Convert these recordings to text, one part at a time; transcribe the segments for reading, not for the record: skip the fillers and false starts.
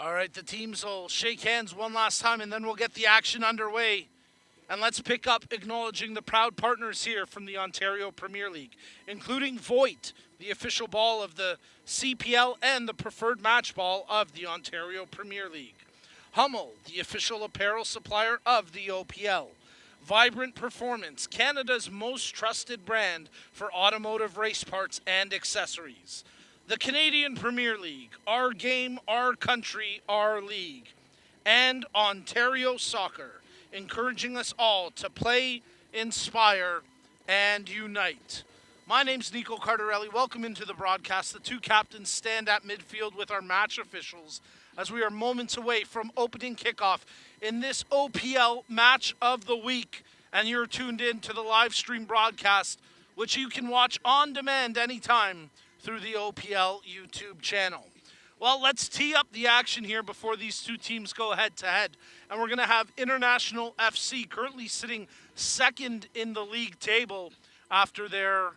All right, the teams will shake hands one last time, and then we'll get the action underway. And let's pick up acknowledging the proud partners here from the Ontario Premier League, including Voight, the official ball of the CPL and the preferred match ball of the Ontario Premier League. Hummel, the official apparel supplier of the OPL. Vibrant Performance, Canada's most trusted brand for automotive race parts and accessories. The Canadian Premier League, our game, our country, our league. And Ontario Soccer, encouraging us all to play, inspire, and unite. My name's Nico Cardarelli. Welcome into the broadcast. The two captains stand at midfield with our match officials as we are moments away from opening kickoff in this OPL match of the week. And you're tuned in to the live stream broadcast, which you can watch on demand anytime through the OPL YouTube channel. Well, let's tee up the action here before these two teams go head-to-head. And we're going to have International FC currently sitting second in the league table after their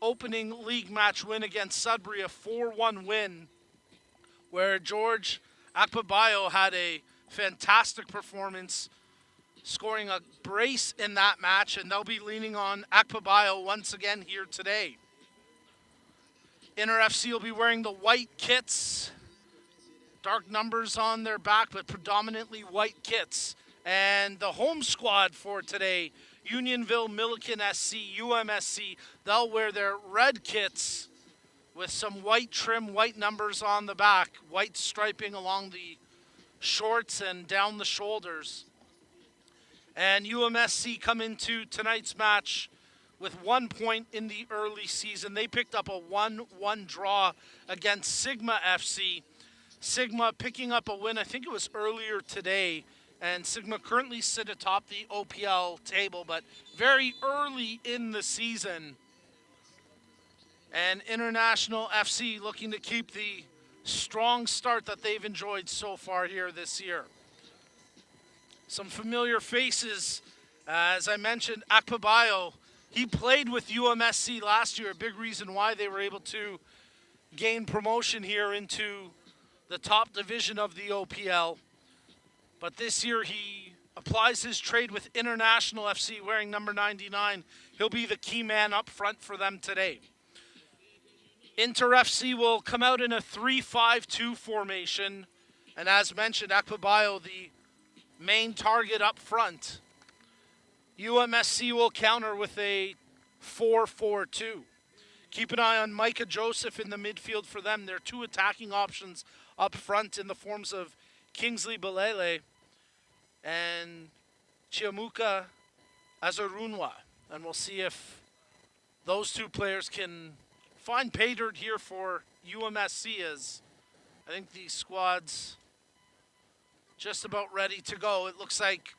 opening league match win against Sudbury, a 4-1 win, where George Akpabayo had a fantastic performance, scoring a brace in that match, and they'll be leaning on Akpabayo once again here today. Inter FC will be wearing the white kits, dark numbers on their back, but predominantly white kits. And the home squad for today, Unionville Milliken SC, UMSC, they'll wear their red kits with some white trim, white numbers on the back, white striping along the shorts and down the shoulders. And UMSC come into tonight's match with 1 point in the early season. They picked up a 1-1 draw against Sigma FC. Sigma picking up a win, I think it was earlier today, and Sigma currently sit atop the OPL table, but very early in the season. And International FC looking to keep the strong start that they've enjoyed so far here this year. Some familiar faces, as I mentioned, Akpabayo. He played with UMSC last year, a big reason why they were able to gain promotion here into the top division of the OPL. But this year he applies his trade with International FC wearing number 99. He'll be the key man up front for them today. Inter FC will come out in a 3-5-2 formation. And as mentioned, Akpabayo, the main target up front. UMSC will counter with a 4-4-2. Keep an eye on Micah Joseph in the midfield for them. Their two attacking options up front in the forms of Kingsley Balele and Chiamuka Azarunwa. And we'll see if those two players can find pay dirt here for UMSC, as I think the squad's just about ready to go. It looks like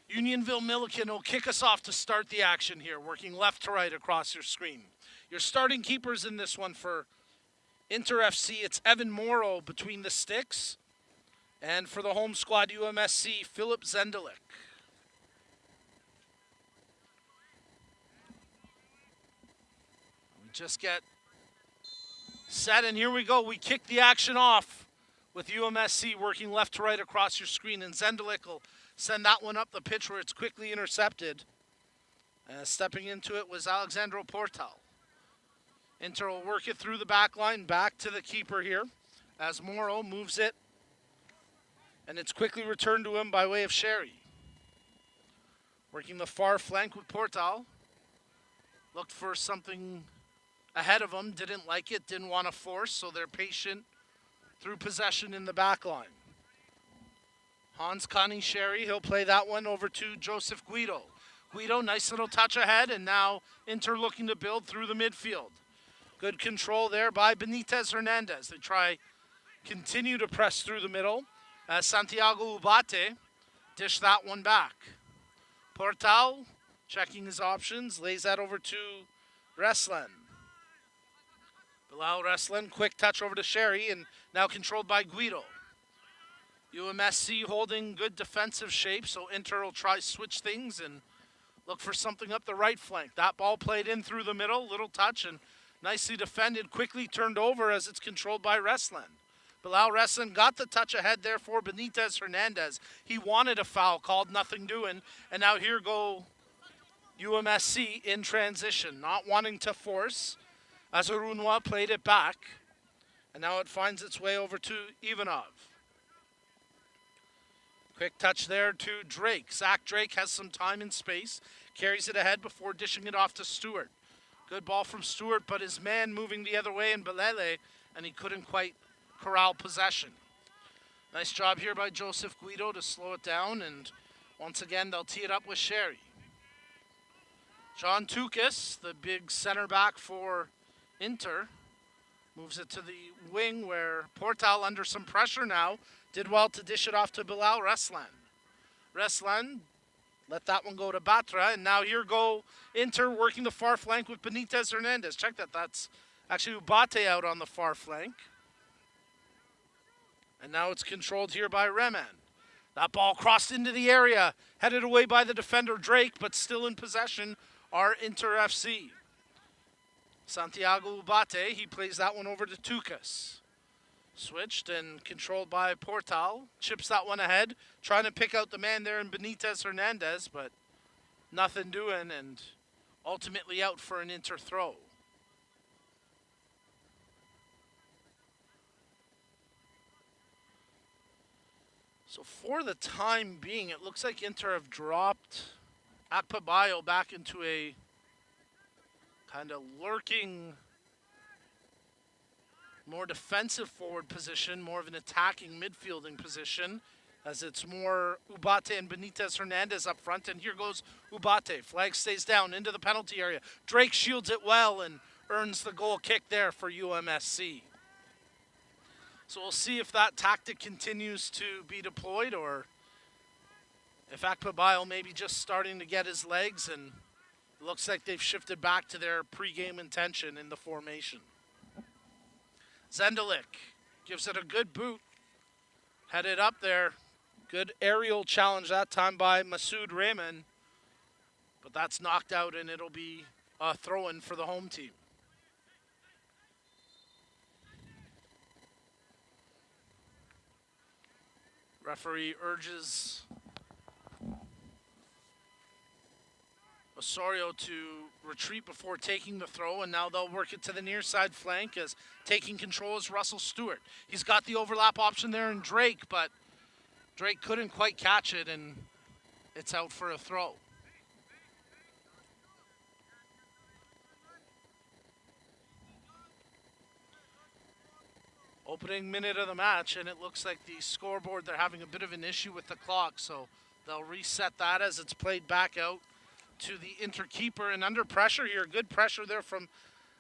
Unionville Milliken will kick us off to start the action here, working left to right across your screen. Your starting keepers in this one for Inter FC, it's Evan Morrow between the sticks. And for the home squad, UMSC, Philip Zendelik. We just get set, and here we go. We kick the action off with UMSC working left to right across your screen, and Zendelik will send that one up the pitch where it's quickly intercepted. Stepping into it was Alexandro Portal. Inter will work it through the back line, back to the keeper here, as Morrow moves it, and it's quickly returned to him by way of Sherry. Working the far flank with Portal. Looked for something ahead of him, didn't like it, didn't want to force, so they're patient through possession in the back line. Hans Connie Sherry, he'll play that one over to Joseph Guido. Guido, nice little touch ahead, and now Inter looking to build through the midfield. Good control there by Benitez Hernandez. They continue to press through the middle as Santiago Ubate dish that one back. Portal checking his options, lays that over to Reslen. Bilal Reslen, quick touch over to Sherry, and now controlled by Guido. UMSC holding good defensive shape, so Inter will try switch things and look for something up the right flank. That ball played in through the middle, little touch, and nicely defended, quickly turned over as it's controlled by Reslen. Bilal Reslan got the touch ahead there for Benitez Hernandez. He wanted a foul called, nothing doing. And now here go UMSC in transition, not wanting to force. Azarunwa played it back. And now it finds its way over to Ivanov. Quick touch there to Drake. Zach Drake has some time and space. Carries it ahead before dishing it off to Stewart. Good ball from Stewart, but his man moving the other way in Belele, and he couldn't quite corral possession. Nice job here by Joseph Guido to slow it down, and once again they'll tee it up with Sherry. John Tukis, the big center back for Inter, moves it to the wing where Portal, under some pressure now, did well to dish it off to Bilal Reslan. Reslan let that one go to Batra, and now here go Inter working the far flank with Benitez Hernandez. Check that, that's actually Ubate out on the far flank. And now it's controlled here by Reman. That ball crossed into the area, headed away by the defender Drake, but still in possession are Inter FC. Santiago Ubate, he plays that one over to Tukas. Switched and controlled by Portal. Chips that one ahead, trying to pick out the man there in Benitez Hernandez, but nothing doing, and ultimately out for an Inter throw. So for the time being, it looks like Inter have dropped Akpabayo back into a kind of lurking, more defensive forward position, more of an attacking midfielding position, as it's more Ubate and Benitez Hernandez up front. And here goes Ubate. Flag stays down into the penalty area. Drake shields it well and earns the goal kick there for UMSC. So we'll see if that tactic continues to be deployed, or if Akpabayo maybe just starting to get his legs, and it looks like they've shifted back to their pregame intention in the formation. Zendelik gives it a good boot. Headed up there. Good aerial challenge that time by Masoud Rehman. But that's knocked out, and it'll be a throw-in for the home team. Referee urges Osorio to retreat before taking the throw, and now they'll work it to the near side flank as taking control is Russell Stewart. He's got the overlap option there in Drake, but Drake couldn't quite catch it, and it's out for a throw. Opening minute of the match, and it looks like the scoreboard, they're having a bit of an issue with the clock, so they'll reset that as it's played back out to the Inter keeper. And under pressure here, good pressure there from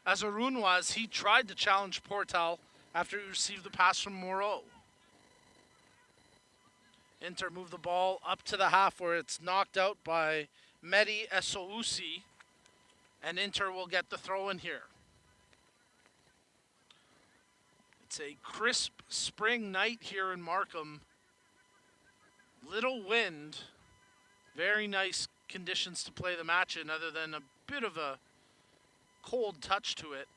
Azarunwa as he tried to challenge Portal after he received the pass from Moreau. Inter move the ball up to the half where it's knocked out by Mehdi Esousi, and Inter will get the throw in here. It's a crisp spring night here in Markham. Little wind, very nice conditions to play the match in, other than a bit of a cold touch to it.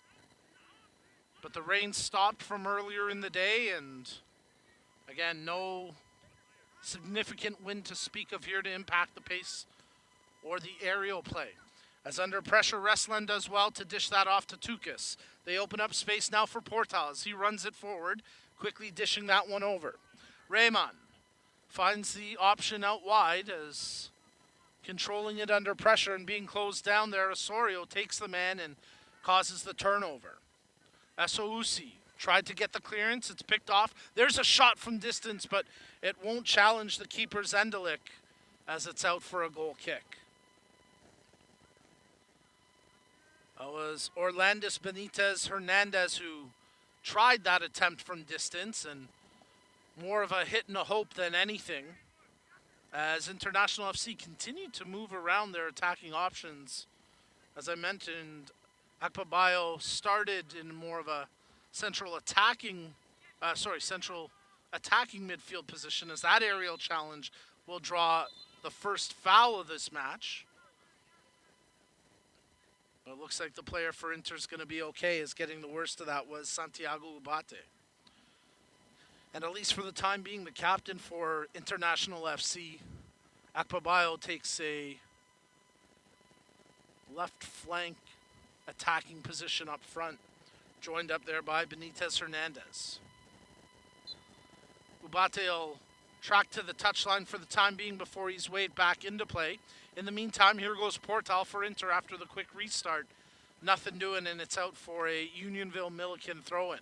But the rain stopped from earlier in the day, and again, no significant wind to speak of here to impact the pace or the aerial play. As under pressure, Reslan does well to dish that off to Tukis. They open up space now for Portal as he runs it forward, quickly dishing that one over. Rehman finds the option out wide as controlling it under pressure and being closed down there. Osorio takes the man and causes the turnover. Esousi tried to get the clearance. It's picked off. There's a shot from distance, but it won't challenge the keeper Zendelik as it's out for a goal kick. That was Orlandis Benitez Hernandez who tried that attempt from distance, and more of a hit and a hope than anything, as International FC continued to move around their attacking options. As I mentioned, Akpabayo started in more of a central attacking midfield position, as that aerial challenge will draw the first foul of this match. But it looks like the player for Inter is going to be okay, as getting the worst of that was Santiago Ubate. And at least for the time being, the captain for International FC, Akpabayo, takes a left flank attacking position up front, joined up there by Benitez Hernandez. Ubate will track to the touchline for the time being before he's waved back into play. In the meantime, here goes Portal for Inter after the quick restart. Nothing doing, and it's out for a Unionville Milliken throw-in.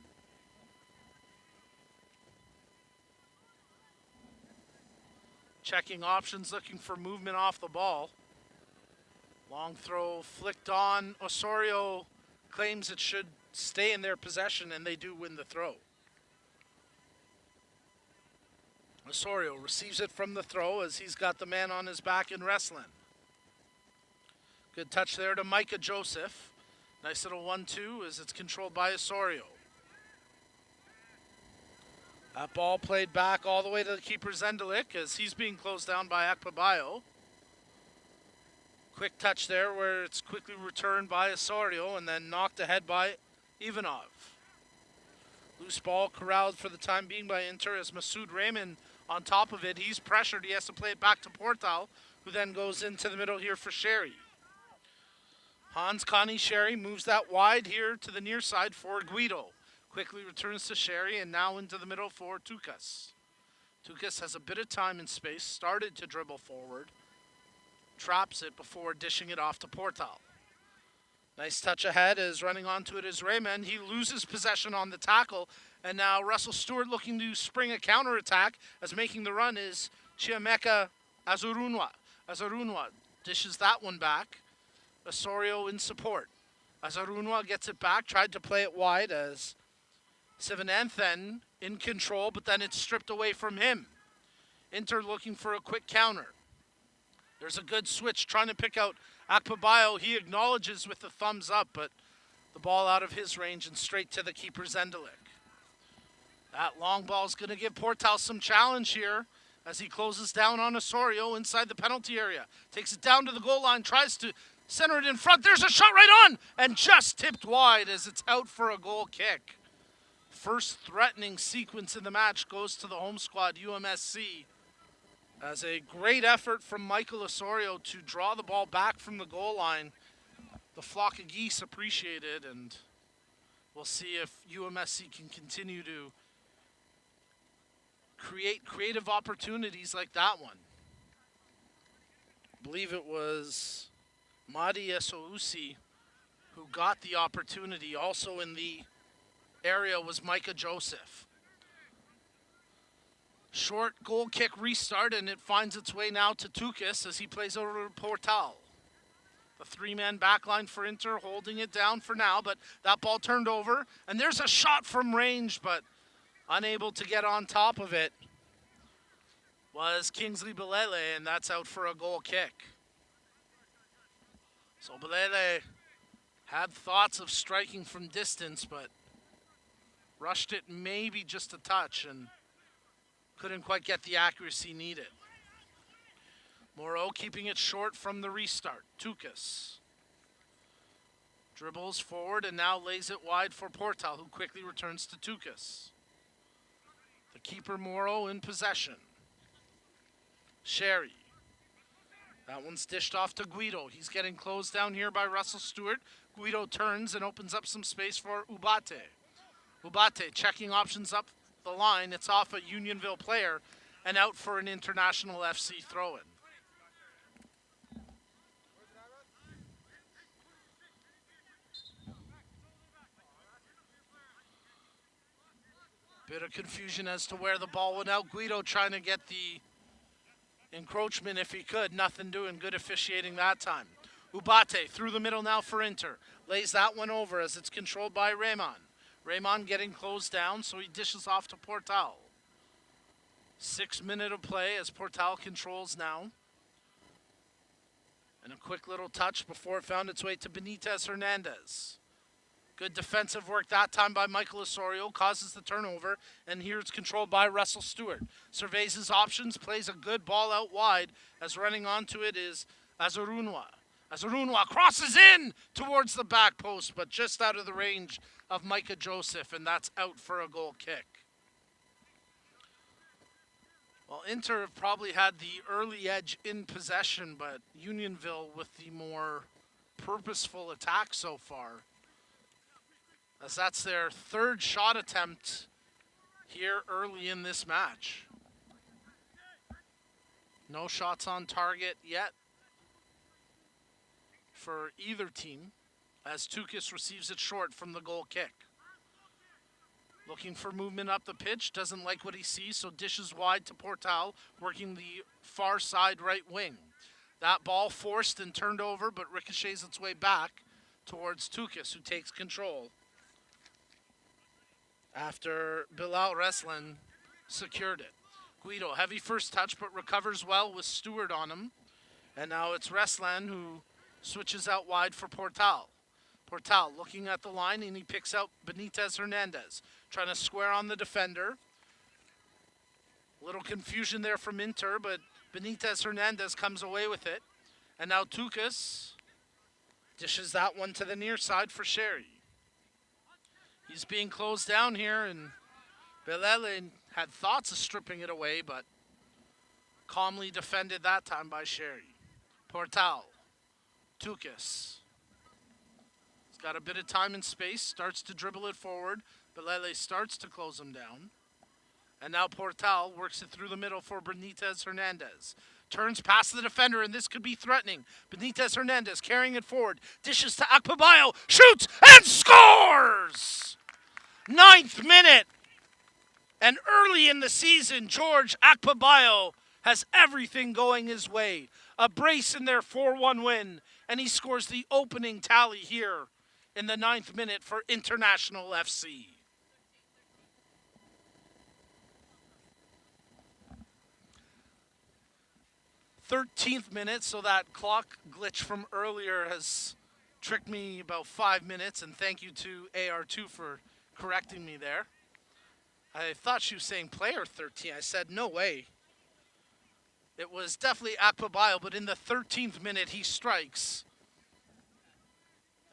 Checking options, looking for movement off the ball. Long throw flicked on. Osorio claims it should stay in their possession, and they do win the throw. Osorio receives it from the throw as he's got the man on his back in wrestling. Good touch there to Micah Joseph. Nice little 1-2 as it's controlled by Osorio. That ball played back all the way to the keeper Zendelik as he's being closed down by Akpabayo. Quick touch there where it's quickly returned by Osorio and then knocked ahead by Ivanov. Loose ball corralled for the time being by Inter as Masoud Raymond on top of it. He's pressured. He has to play it back to Portal, who then goes into the middle here for Sherry. Hans Connie Sherry moves that wide here to the near side for Guido. Quickly returns to Sherry and now into the middle for Tukas. Tukas has a bit of time and space, started to dribble forward, traps it before dishing it off to Portal. Nice touch ahead as running onto it is Raymond. He loses possession on the tackle, and now Russell Stewart looking to spring a counterattack as making the run is Chiameka Azurunwa. Azurunwa dishes that one back. Osorio in support. Azurunwa gets it back, tried to play it wide as Sivananthan in control, but then it's stripped away from him. Inter looking for a quick counter. There's a good switch trying to pick out Akpabayo. He acknowledges with the thumbs up, but the ball out of his range and straight to the keeper Zendelik. That long ball is going to give Portal some challenge here as he closes down on Osorio inside the penalty area. Takes it down to the goal line, tries to center it in front. There's a shot right on and just tipped wide as it's out for a goal kick. First threatening sequence in the match goes to the home squad, UMSC. As a great effort from Michael Osorio to draw the ball back from the goal line. The flock of geese appreciate it, and we'll see if UMSC can continue to create creative opportunities like that one. I believe it was Madi Esousi who got the opportunity. Also in the area was Micah Joseph. Short goal kick restart, and it finds its way now to Tukas as he plays over to Portal. The three-man backline for Inter holding it down for now, but that ball turned over, and there's a shot from range, but unable to get on top of it was Kingsley Belele, and that's out for a goal kick. So Belele had thoughts of striking from distance, but rushed it maybe just a touch and couldn't quite get the accuracy needed. Moreau keeping it short from the restart. Tukas dribbles forward and now lays it wide for Portal, who quickly returns to Tukas. The keeper Moreau in possession. Sherry. That one's dished off to Guido. He's getting closed down here by Russell Stewart. Guido turns and opens up some space for Ubate. Ubate checking options up the line. It's off a Unionville player and out for an International FC throw-in. Bit of confusion as to where the ball went out. Guido trying to get the encroachment if he could. Nothing doing. Good officiating that time. Ubate through the middle now for Inter. Lays that one over as it's controlled by Raymond. Raymond getting closed down, so he dishes off to Portal. 6 minutes of play as Portal controls now. And a quick little touch before it found its way to Benitez Hernandez. Good defensive work that time by Michael Osorio, causes the turnover, and here it's controlled by Russell Stewart. Surveys his options, plays a good ball out wide, as running onto it is Azurunwa. Azurunwa crosses in towards the back post, but just out of the range of Micah Joseph, and that's out for a goal kick. Well, Inter have probably had the early edge in possession, but Unionville with the more purposeful attack so far, as that's their third shot attempt here early in this match. No shots on target yet for either team, as Tukis receives it short from the goal kick. Looking for movement up the pitch, doesn't like what he sees, so dishes wide to Portal, working the far side right wing. That ball forced and turned over, but ricochets its way back towards Tukis, who takes control after Bilal Reslan secured it. Guido, heavy first touch, but recovers well with Stewart on him. And now it's Reslan who switches out wide for Portal. Portal looking at the line, and he picks out Benitez Hernandez, trying to square on the defender. Little confusion there from Inter, but Benitez Hernandez comes away with it. And now Tukis dishes that one to the near side for Sherry. He's being closed down here, and Belele had thoughts of stripping it away, but calmly defended that time by Sherry. Portal, Tukis. He's got a bit of time and space, starts to dribble it forward. Belele starts to close him down. And now Portal works it through the middle for Benitez Hernandez. Turns past the defender, and this could be threatening. Benitez Hernandez carrying it forward. Dishes to Akpabayo. Shoots and scores! 9th minute. And early in the season, George Akpabayo has everything going his way. A brace in their 4-1 win. And he scores the opening tally here in the 9th minute for International FC. 13th minute, so that clock glitch from earlier has tricked me about 5 minutes, and thank you to AR2 for correcting me there. I thought she was saying player 13. I said, no way. It was definitely Akpabayo, but in the 13th minute, he strikes.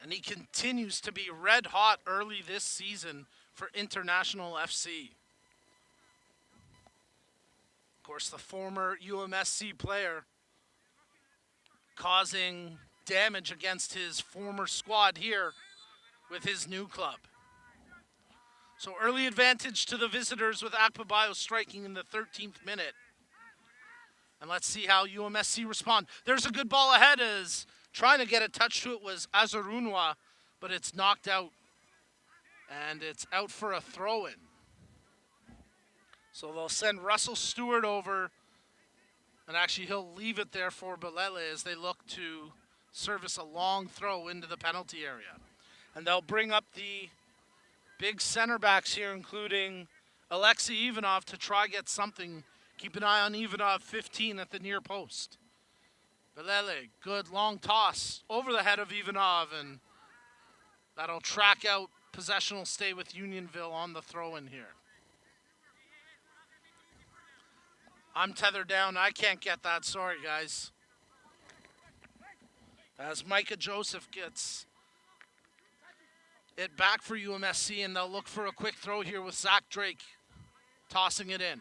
And he continues to be red hot early this season for International FC. Of course, the former UMSC player causing damage against his former squad here with his new club. So early advantage to the visitors with Akpabayo striking in the 13th minute. And let's see how UMSC respond. There's a good ball ahead as trying to get a touch to it was Azarunwa, but it's knocked out. And it's out for a throw-in. So they'll send Russell Stewart over, and actually he'll leave it there for Belele as they look to service a long throw into the penalty area. And they'll bring up the big center backs here, including Alexei Ivanov, to try get something. Keep an eye on Ivanov, 15 at the near post. Belele, good long toss over the head of Ivanov, and that'll track out. Possession will stay with Unionville on the throw-in here. I'm tethered down. I can't get that. Sorry, guys. As Micah Joseph gets it back for UMSC, and they'll look for a quick throw here with Zach Drake tossing it in.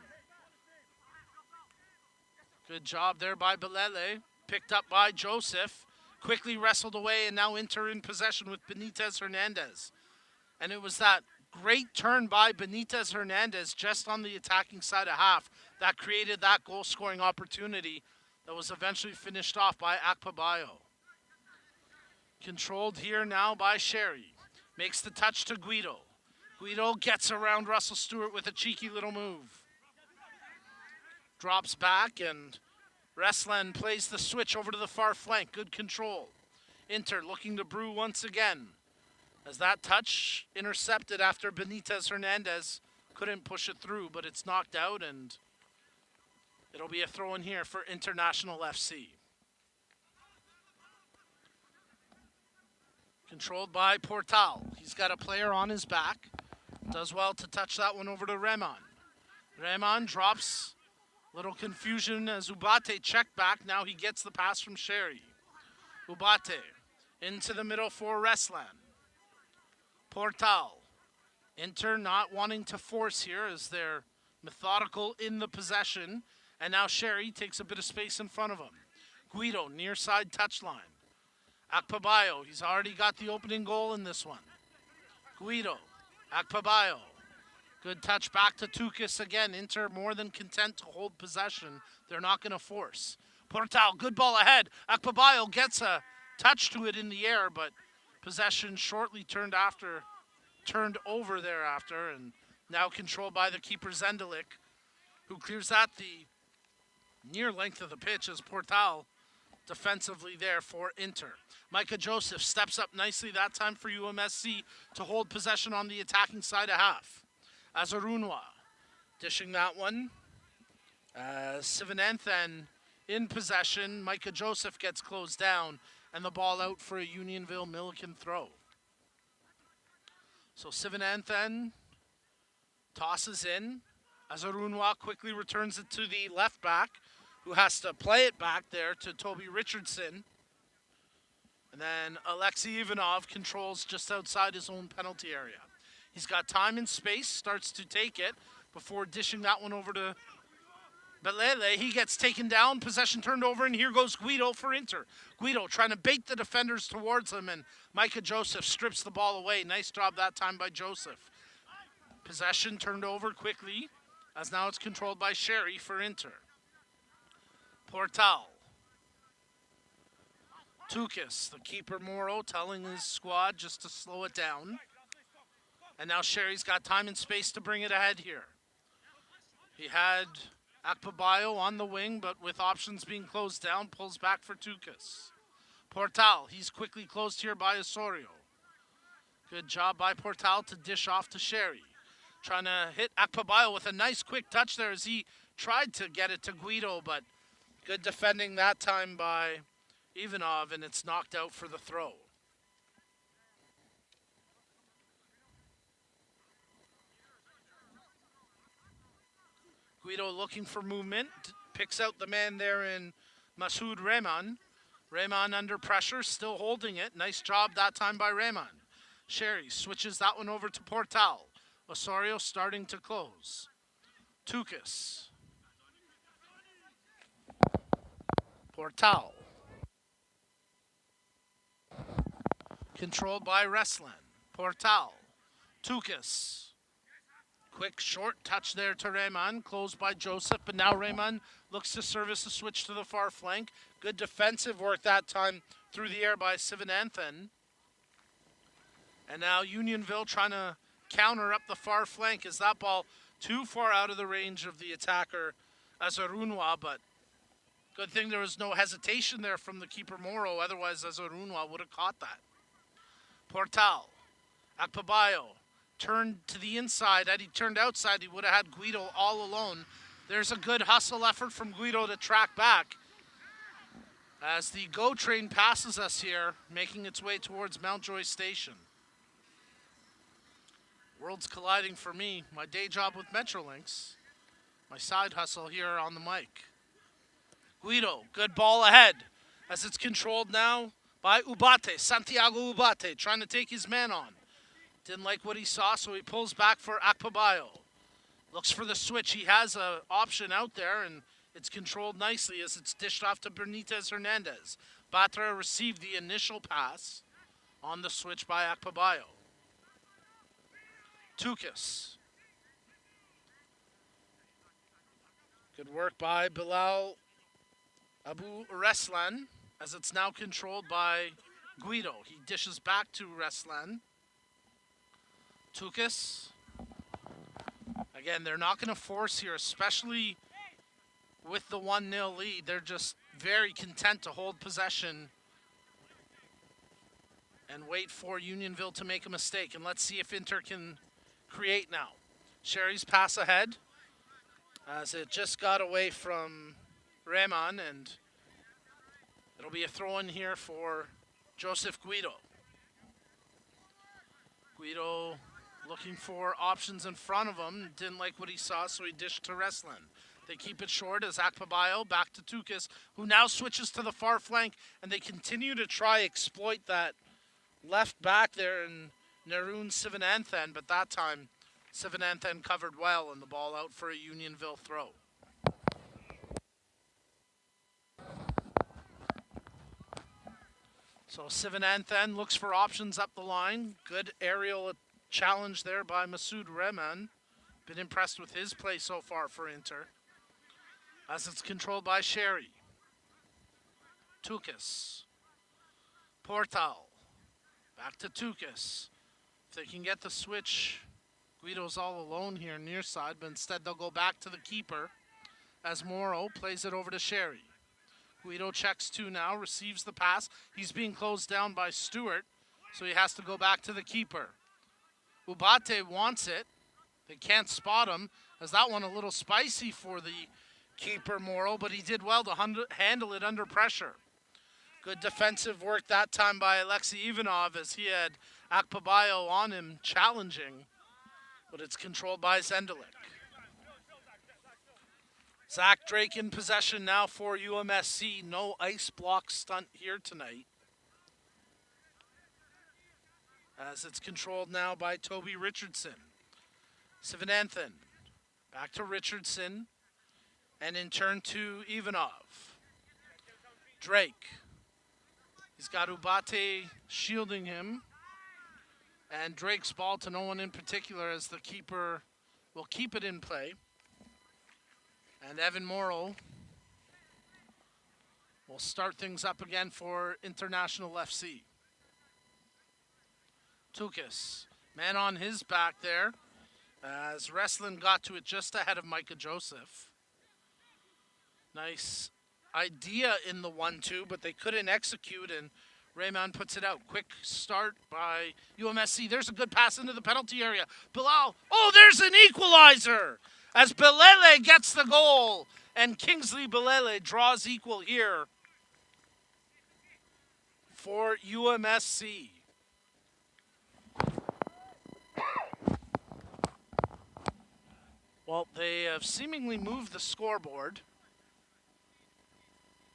Good job there by Belele. Picked up by Joseph. Quickly wrestled away, and now Inter in possession with Benitez Hernandez. And it was that great turn by Benitez Hernandez just on the attacking side of half that created that goal-scoring opportunity that was eventually finished off by Akpabayo. Controlled here now by Sherry. Makes the touch to Guido. Guido gets around Russell Stewart with a cheeky little move. Drops back, and Reslan plays the switch over to the far flank. Good control. Inter looking to brew once again. As that touch intercepted after Benitez Hernandez couldn't push it through, but it's knocked out, and it'll be a throw in here for International FC. Controlled by Portal. He's got a player on his back. Does well to touch that one over to Reman. Reman drops. Little confusion as Ubate checked back. Now he gets the pass from Sherry. Ubate into the middle for Reslan. Portal. Inter not wanting to force here as they're methodical in the possession And now Sherry takes a bit of space in front of him. Guido, near side touchline. Akpabayo, he's already got the opening goal in this one. Guido, Akpabayo. Good touch back to Tukis again. Inter more than content to hold possession. They're not going to force. Portal, good ball ahead. Akpabayo gets a touch to it in the air, but possession shortly turned over thereafter, and now controlled by the keeper Zendelik, who clears at the near length of the pitch as Portal defensively there for Inter. Micah Joseph steps up nicely that time for UMSC to hold possession on the attacking side of half. Azarunwa dishing that one. Sivananthan in possession. Micah Joseph gets closed down, and the ball out for a Unionville Milliken throw. So Sivananthan tosses in. Azarunwa quickly returns it to the left back, who has to play it back there to Toby Richardson. And then Alexei Ivanov controls just outside his own penalty area. He's got time and space, starts to take it before dishing that one over to Belele. He gets taken down, possession turned over, and here goes Guido for Inter. Guido trying to bait the defenders towards him, and Micah Joseph strips the ball away. Nice job that time by Joseph. Possession turned over quickly, as now it's controlled by Sherry for Inter. Portal. Tukis, the keeper Moro, telling his squad just to slow it down. And now Sherry's got time and space to bring it ahead here. He had Akpabayo on the wing, but with options being closed down, pulls back for Tukis. Portal, he's quickly closed here by Osorio. Good job by Portal to dish off to Sherry. Trying to hit Akpabayo with a nice quick touch there as he tried to get it to Guido, but good defending that time by Ivanov, and it's knocked out for the throw. Guido looking for movement, picks out the man there in Masoud Rehman. Rehman under pressure, still holding it. Nice job that time by Rehman. Sherry switches that one over to Portal. Osorio starting to close. Tukis. Portal. Controlled by Wrestling. Portal. Tukis. Quick short touch there to Rehman, closed by Joseph, but now Rehman looks to service a switch to the far flank. Good defensive work that time through the air by Sivananthan. And now Unionville trying to counter up the far flank. Is that ball too far out of the range of the attacker Azarunwa, but good thing there was no hesitation there from the keeper Moro, otherwise Azarunwa would have caught that. Portal, Akpabayo. Turned to the inside. Had he turned outside, he would have had Guido all alone. There's a good hustle effort from Guido to track back as the GO train passes us here, making its way towards Mountjoy Station. Worlds colliding for me. My day job with Metrolinx. My side hustle here on the mic. Guido, good ball ahead as it's controlled now by Ubate. Santiago Ubate trying to take his man on. Didn't like what he saw, so he pulls back for Akpabayo. Looks for the switch. He has an option out there, and it's controlled nicely as it's dished off to Benitez Hernandez. Batra received the initial pass on the switch by Akpabayo. Tukis. Good work by Bilal Abu Reslan as it's now controlled by Guido. He dishes back to Reslan. Tukis. Again, they're not going to force here, especially with the 1-0 lead. They're just very content to hold possession and wait for Unionville to make a mistake. And let's see if Inter can create now. Sherry's pass ahead as it just got away from Rehman, and it'll be a throw-in here for Joseph Guido. Guido looking for options in front of him. Didn't like what he saw, so he dished to Wrestling. They keep it short as Akpabayo back to Tukis, who now switches to the far flank, and they continue to try exploit that left back there in Narun Sivananthan, but that time Sivananthan covered well and the ball out for a Unionville throw. So Sivananthan looks for options up the line. Good aerial challenge there by Masood Rehman. Been impressed with his play so far for Inter. As it's controlled by Sherry. Tukis. Portal. Back to Tukis. If they can get the switch, Guido's all alone here near side, but instead they'll go back to the keeper as Morrow plays it over to Sherry. Guido checks two now, receives the pass. He's being closed down by Stewart, so he has to go back to the keeper. Ubate wants it. They can't spot him, as that one a little spicy for the keeper, Morrow, but he did well to handle it under pressure. Good defensive work that time by Alexei Ivanov as he had Akpabayo on him challenging, but it's controlled by Zendelik. Zach Drake in possession now for UMSC. No ice block stunt here tonight, as it's controlled now by Toby Richardson. Sivananthan back to Richardson, and in turn to Ivanov. Drake. He's got Ubate shielding him, and Drake's ball to no one in particular as the keeper will keep it in play. And Evan Morrow will start things up again for International FC. Tukis, man on his back there, as Wrestling got to it just ahead of Micah Joseph. Nice idea in the 1-2, but they couldn't execute, and Rayman puts it out. Quick start by UMSC. There's a good pass into the penalty area. Bilal, oh, there's an equalizer! As Belele gets the goal, and Kingsley Belele draws equal here for UMSC. Well, they have seemingly moved the scoreboard,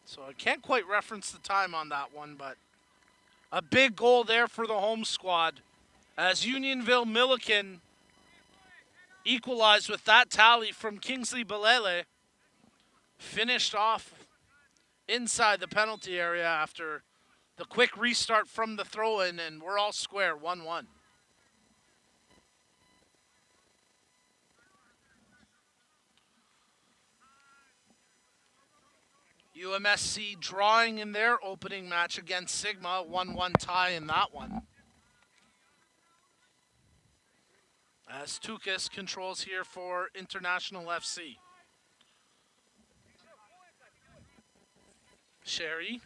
so I can't quite reference the time on that one, but a big goal there for the home squad as Unionville Milliken equalized with that tally from Kingsley Belele. Finished off inside the penalty area after the quick restart from the throw-in, and we're all square, 1-1. UMSC drawing in their opening match against Sigma, 1-1 tie in that one. As Tukis controls here for International FC. Sherry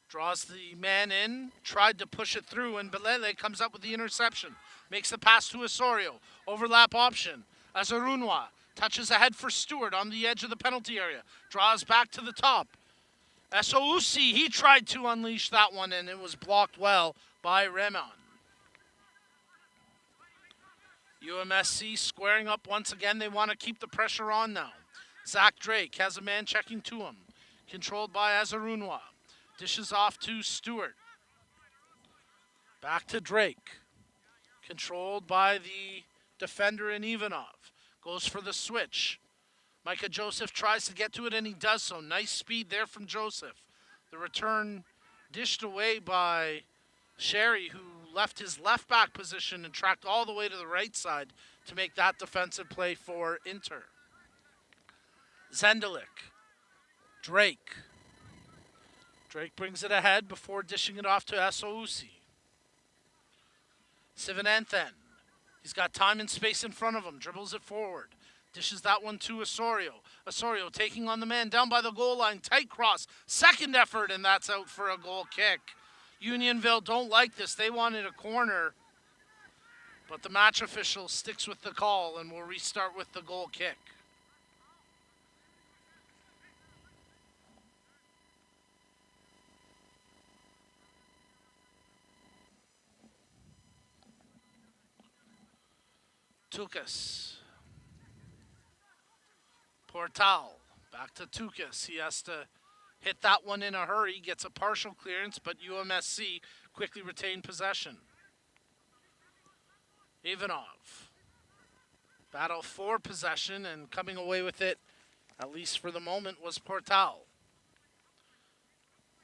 draws the man in, tried to push it through, and Belele comes up with the interception. Makes the pass to Osorio. Overlap option. Azarunwa touches ahead for Stewart on the edge of the penalty area. Draws back to the top. Esousi, he tried to unleash that one, and it was blocked well by Reman. UMSC squaring up once again. They want to keep the pressure on now. Zach Drake has a man checking to him. Controlled by Azarunwa. Dishes off to Stewart. Back to Drake. Controlled by the defender in Ivanov. Goes for the switch. Micah Joseph tries to get to it, and he does so. Nice speed there from Joseph. The return dished away by Sherry, who left his left back position and tracked all the way to the right side to make that defensive play for Inter. Zendelik. Drake. Drake brings it ahead before dishing it off to Esousi. Sivananthan. He's got time and space in front of him. Dribbles it forward. Dishes that one to Osorio. Osorio taking on the man down by the goal line. Tight cross. Second effort, and that's out for a goal kick. Unionville don't like this. They wanted a corner, but the match official sticks with the call, and we'll restart with the goal kick. Tukis. Portal. Back to Tukis. He has to hit that one in a hurry. Gets a partial clearance, but UMSC quickly retained possession. Ivanov. Battle for possession, and coming away with it, at least for the moment, was Portal.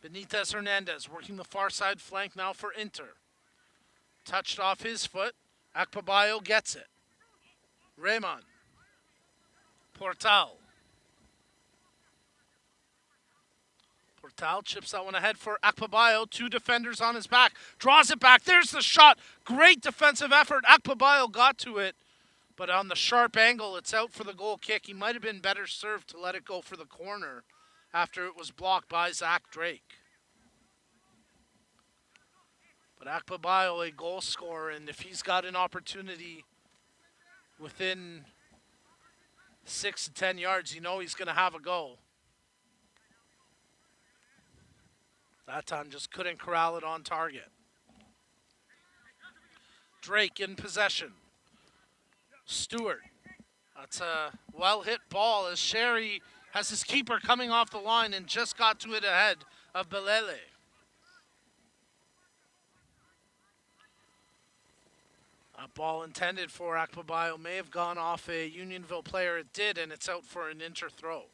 Benitez Hernandez working the far side flank now for Inter. Touched off his foot. Akpabayo gets it. Raymond. Portal. Portal chips that one ahead for Akpabayo. 2 defenders on his back. Draws it back. There's the shot. Great defensive effort. Akpabayo got to it. But on the sharp angle, it's out for the goal kick. He might have been better served to let it go for the corner after it was blocked by Zach Drake. But Akpabayo, a goal scorer, and if he's got an opportunity within 6 to 10 yards, you know he's going to have a go. That time just couldn't corral it on target. Drake in possession. Stewart. That's a well-hit ball as Sherry has his keeper coming off the line and just got to it ahead of Belele. That ball intended for Akpabayo may have gone off a Unionville player. It did, and it's out for an Inter throw.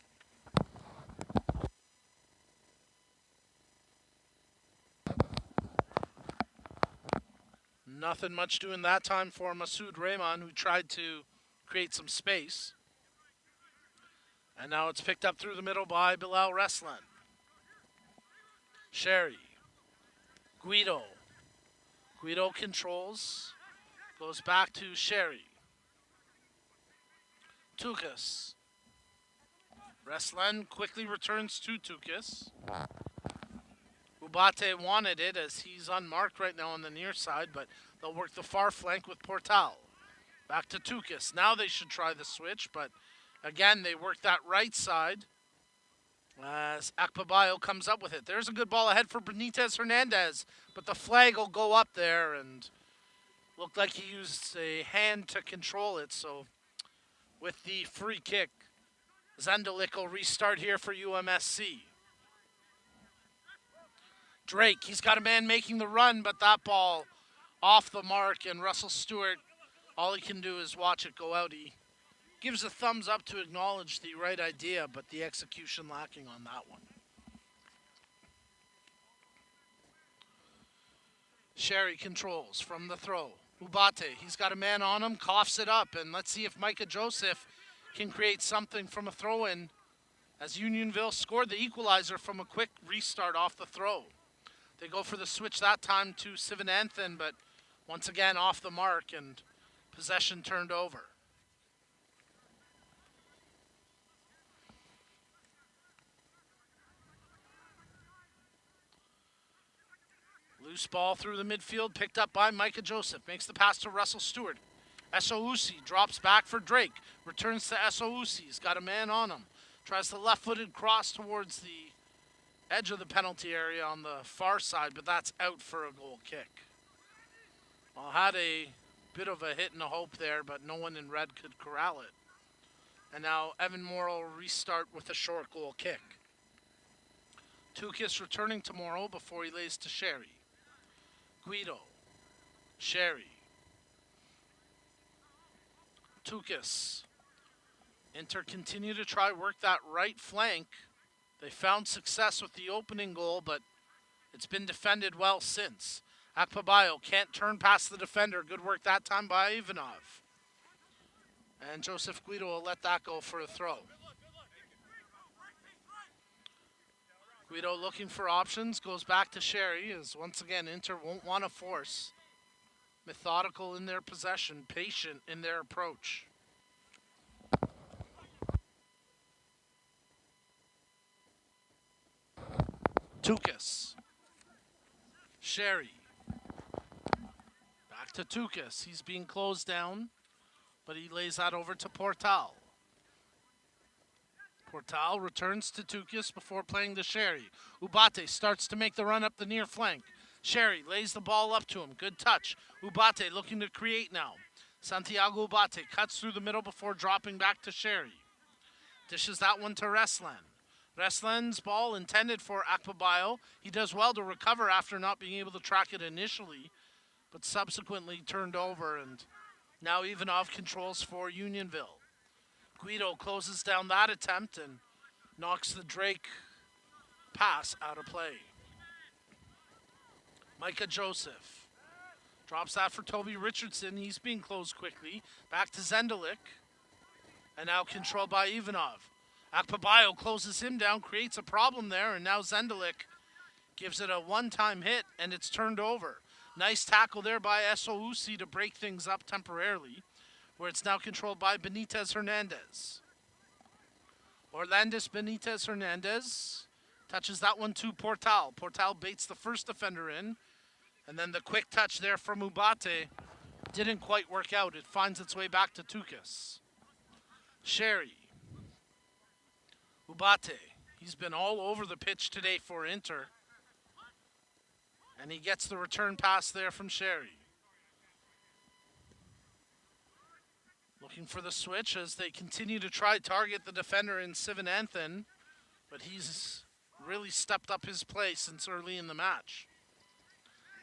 Nothing much doing that time for Masoud Rahman, who tried to create some space. And now it's picked up through the middle by Bilal Reslan. Sherry. Guido. Guido controls. Goes back to Sherry. Tukas. Reslan quickly returns to Tukas. Ubate wanted it as he's unmarked right now on the near side, but they'll work the far flank with Portal. Back to Tukas. Now they should try the switch, but again, they work that right side as Akpabayo comes up with it. There's a good ball ahead for Benitez Hernandez, but the flag will go up there and looked like he used a hand to control it. So with the free kick, Zendelik will restart here for UMSC. Drake, he's got a man making the run, but that ball off the mark, and Russell Stewart, all he can do is watch it go out. He gives a thumbs up to acknowledge the right idea, but the execution lacking on that one. Sherry controls from the throw. Ubate, he's got a man on him, coughs it up, and let's see if Micah Joseph can create something from a throw-in as Unionville scored the equalizer from a quick restart off the throw. They go for the switch that time to Sivananthan, but once again off the mark and possession turned over. Loose ball through the midfield, picked up by Micah Joseph. Makes the pass to Russell Stewart. Esousi drops back for Drake. Returns to Esousi. He's got a man on him. Tries the left-footed cross towards the edge of the penalty area on the far side, but that's out for a goal kick. Well, had a bit of a hit and a hope there, but no one in red could corral it. And now Evan Morrow will restart with a short goal kick. Tukas returning to Morrow before he lays to Sherry. Guido. Sherry. Tukas. Inter continue to try work that right flank. They found success with the opening goal, but it's been defended well since. Akpabayo can't turn past the defender. Good work that time by Ivanov. And Joseph Guido will let that go for a throw. Guido looking for options, goes back to Sherry, as once again Inter won't want to force. Methodical in their possession, patient in their approach. Tukas. Sherry. Back to Tukas. He's being closed down, but he lays that over to Portal. Portal returns to Tukas before playing to Sherry. Ubate starts to make the run up the near flank. Sherry lays the ball up to him. Good touch. Ubate looking to create now. Santiago Ubate cuts through the middle before dropping back to Sherry. Dishes that one to Reslan. Reslan's ball intended for Akpabayo. He does well to recover after not being able to track it initially, but subsequently turned over, and now Ivanov controls for Unionville. Guido closes down that attempt and knocks the Drake pass out of play. Micah Joseph drops that for Toby Richardson. He's being closed quickly. Back to Zendelik. And now controlled by Ivanov. Akpabayo closes him down, creates a problem there, and now Zendelik gives it a one-time hit, and it's turned over. Nice tackle there by Esousi to break things up temporarily, where it's now controlled by Benitez Hernandez. Orlandis Benitez Hernandez touches that one to Portal. Portal baits the first defender in, and then the quick touch there from Ubate didn't quite work out. It finds its way back to Tukas. Sherry. Ubate. He's been all over the pitch today for Inter. And he gets the return pass there from Sherry. Looking for the switch as they continue to try target the defender in Sivananthan. But he's really stepped up his play since early in the match.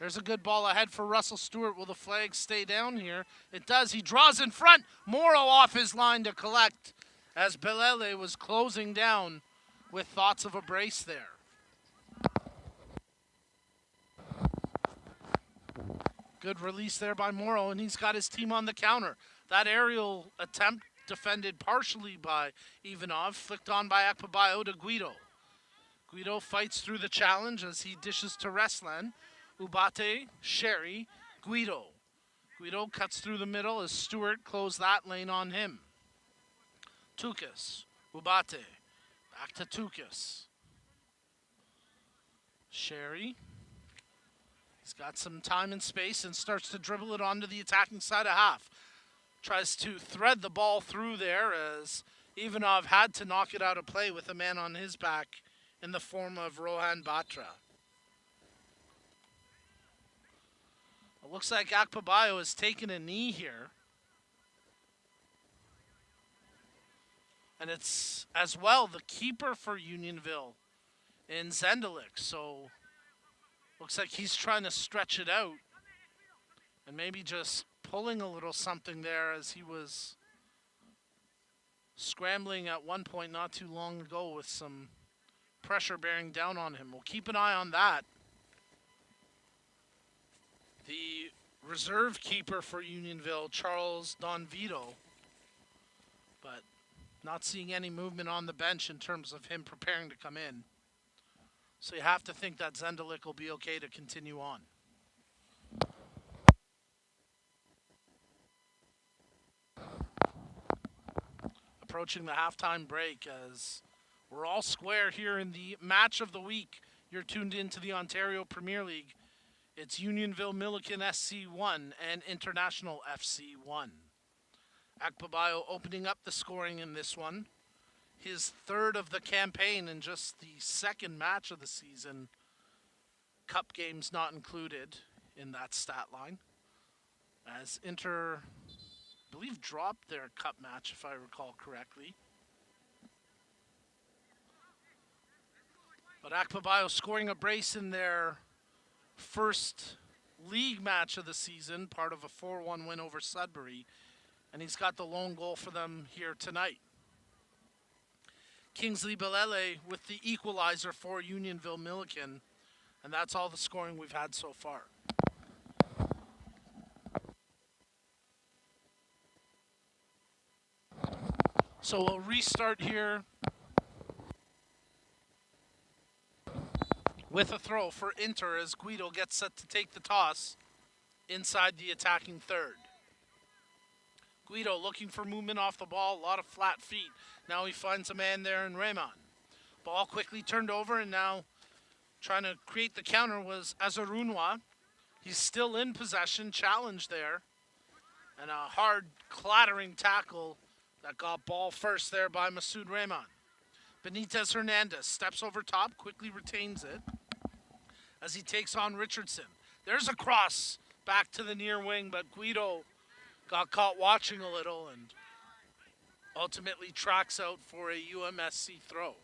There's a good ball ahead for Russell Stewart. Will the flag stay down here? It does. He draws in front. Morrow off his line to collect as Belele was closing down with thoughts of a brace there. Good release there by Morrow, and he's got his team on the counter. That aerial attempt defended partially by Ivanov, flicked on by Akpabayo to Guido. Guido fights through the challenge as he dishes to Reslan. Ubate, Sherry, Guido. Guido cuts through the middle as Stewart closed that lane on him. Tukas, Ubate, back to Tukas. Sherry. He's got some time and space and starts to dribble it onto the attacking side of half. Tries to thread the ball through there as Ivanov had to knock it out of play with a man on his back in the form of Rohan Batra. It looks like Akpabayo has taken a knee here. And it's, as well, the keeper for Unionville in Zendelik. So, looks like he's trying to stretch it out. And maybe just pulling a little something there as he was scrambling at one point not too long ago with some pressure bearing down on him. We'll keep an eye on that. The reserve keeper for Unionville, Charles Donvito, but not seeing any movement on the bench in terms of him preparing to come in. So you have to think that Zendelik will be okay to continue on. Approaching the halftime break as we're all square here in the match of the week. You're tuned into the Ontario Premier League. It's Unionville Milliken SC1 and International FC1. Akpabayo opening up the scoring in this one. His third of the campaign and just the second match of the season. Cup games not included in that stat line. As Inter, I believe, dropped their cup match, if I recall correctly. But Akpabayo scoring a brace in their first league match of the season, part of a 4-1 win over Sudbury. And he's got the lone goal for them here tonight. Kingsley Belele with the equalizer for Unionville Milliken. And that's all the scoring we've had so far. So we'll restart here with a throw for Inter as Guido gets set to take the toss inside the attacking third. Guido looking for movement off the ball, a lot of flat feet. Now he finds a man there in Raymond. Ball quickly turned over, and now trying to create the counter was Azarunwa. He's still in possession, challenge there. And a hard clattering tackle that got ball first there by Masoud Raymond. Benitez Hernandez steps over top, quickly retains it as he takes on Richardson. There's a cross back to the near wing, but Guido got caught watching a little and ultimately tracks out for a UMSC throw.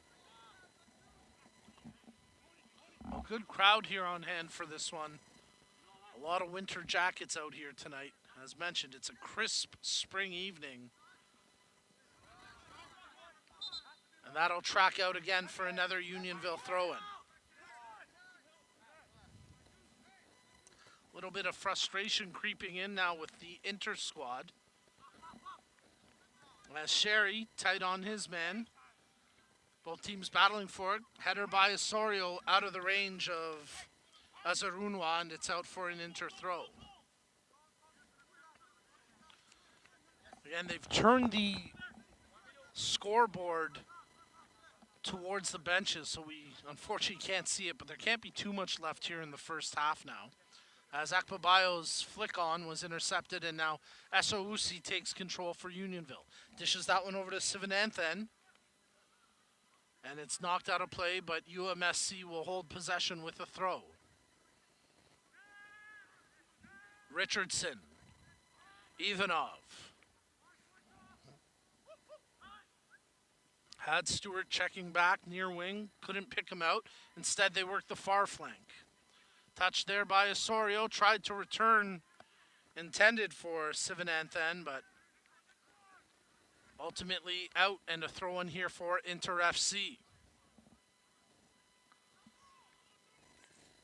A good crowd here on hand for this one. A lot of winter jackets out here tonight. As mentioned, it's a crisp spring evening. And that'll track out again for another Unionville throw-in. A little bit of frustration creeping in now with the Inter squad. As Sherry tight on his man. Both teams battling for it. Header by Osorio out of the range of Azarunwa, and it's out for an Inter throw. Again, they've turned the scoreboard towards the benches, so we unfortunately can't see it, but there can't be too much left here in the first half now. As Akpabayo's flick on was intercepted, and now Esousi takes control for Unionville. Dishes that one over to Sivananthan. And it's knocked out of play, but UMSC will hold possession with a throw. Richardson. Ivanov. Had Stewart checking back near wing. Couldn't pick him out. Instead, they worked the far flank. Touched there by Osorio. Tried to return. Intended for Sivananthan, but ultimately out, and a throw in here for Inter FC.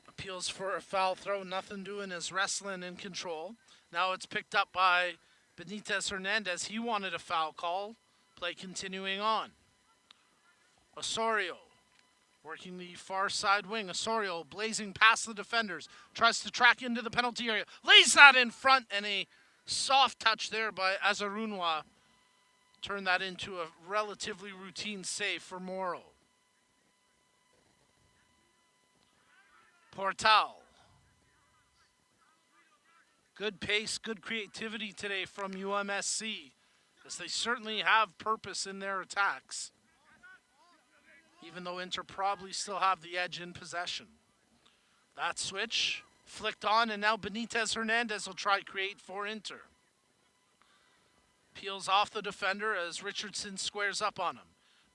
Appeals for a foul throw, nothing doing as Wrestling in control. Now it's picked up by Benitez Hernandez. He wanted a foul call. Play continuing on. Osorio working the far side wing. Osorio blazing past the defenders. Tries to track into the penalty area. Lays that in front, and a soft touch there by Azarunwa turned that into a relatively routine save for Morrow. Portal. Good pace, good creativity today from UMSC, as they certainly have purpose in their attacks, even though Inter probably still have the edge in possession. That switch flicked on, and now Benitez Hernandez will try create for Inter. Peels off the defender as Richardson squares up on him.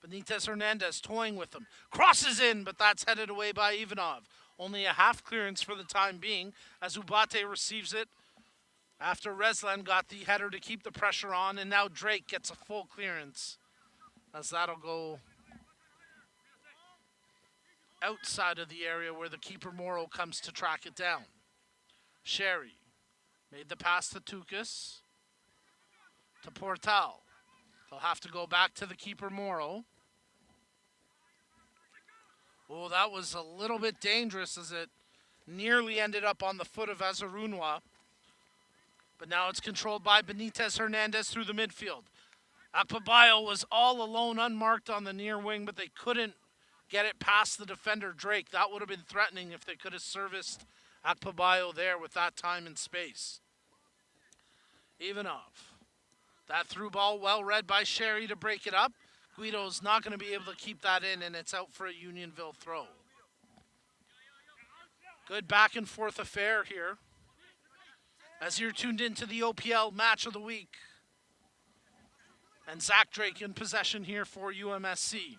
Benitez Hernandez toying with him. Crosses in, but that's headed away by Ivanov. Only a half clearance for the time being as Ubate receives it after Reslan got the header to keep the pressure on, and now Drake gets a full clearance as that'll go outside of the area where the keeper Morrow comes to track it down. Sherry made the pass to Tukas. To Portal. They'll have to go back to the keeper Morrow. Oh, that was a little bit dangerous as it nearly ended up on the foot of Azarunwa. But now it's controlled by Benitez Hernandez through the midfield. Akpabayo was all alone, unmarked on the near wing, but they couldn't get it past the defender Drake. That would have been threatening if they could have serviced Akpabayo there with that time and space. Ivanov. That through ball well read by Sherry to break it up. Guido's not going to be able to keep that in, and it's out for a Unionville throw. Good back and forth affair here as you're tuned into the OPL match of the week. And Zach Drake in possession here for UMSC.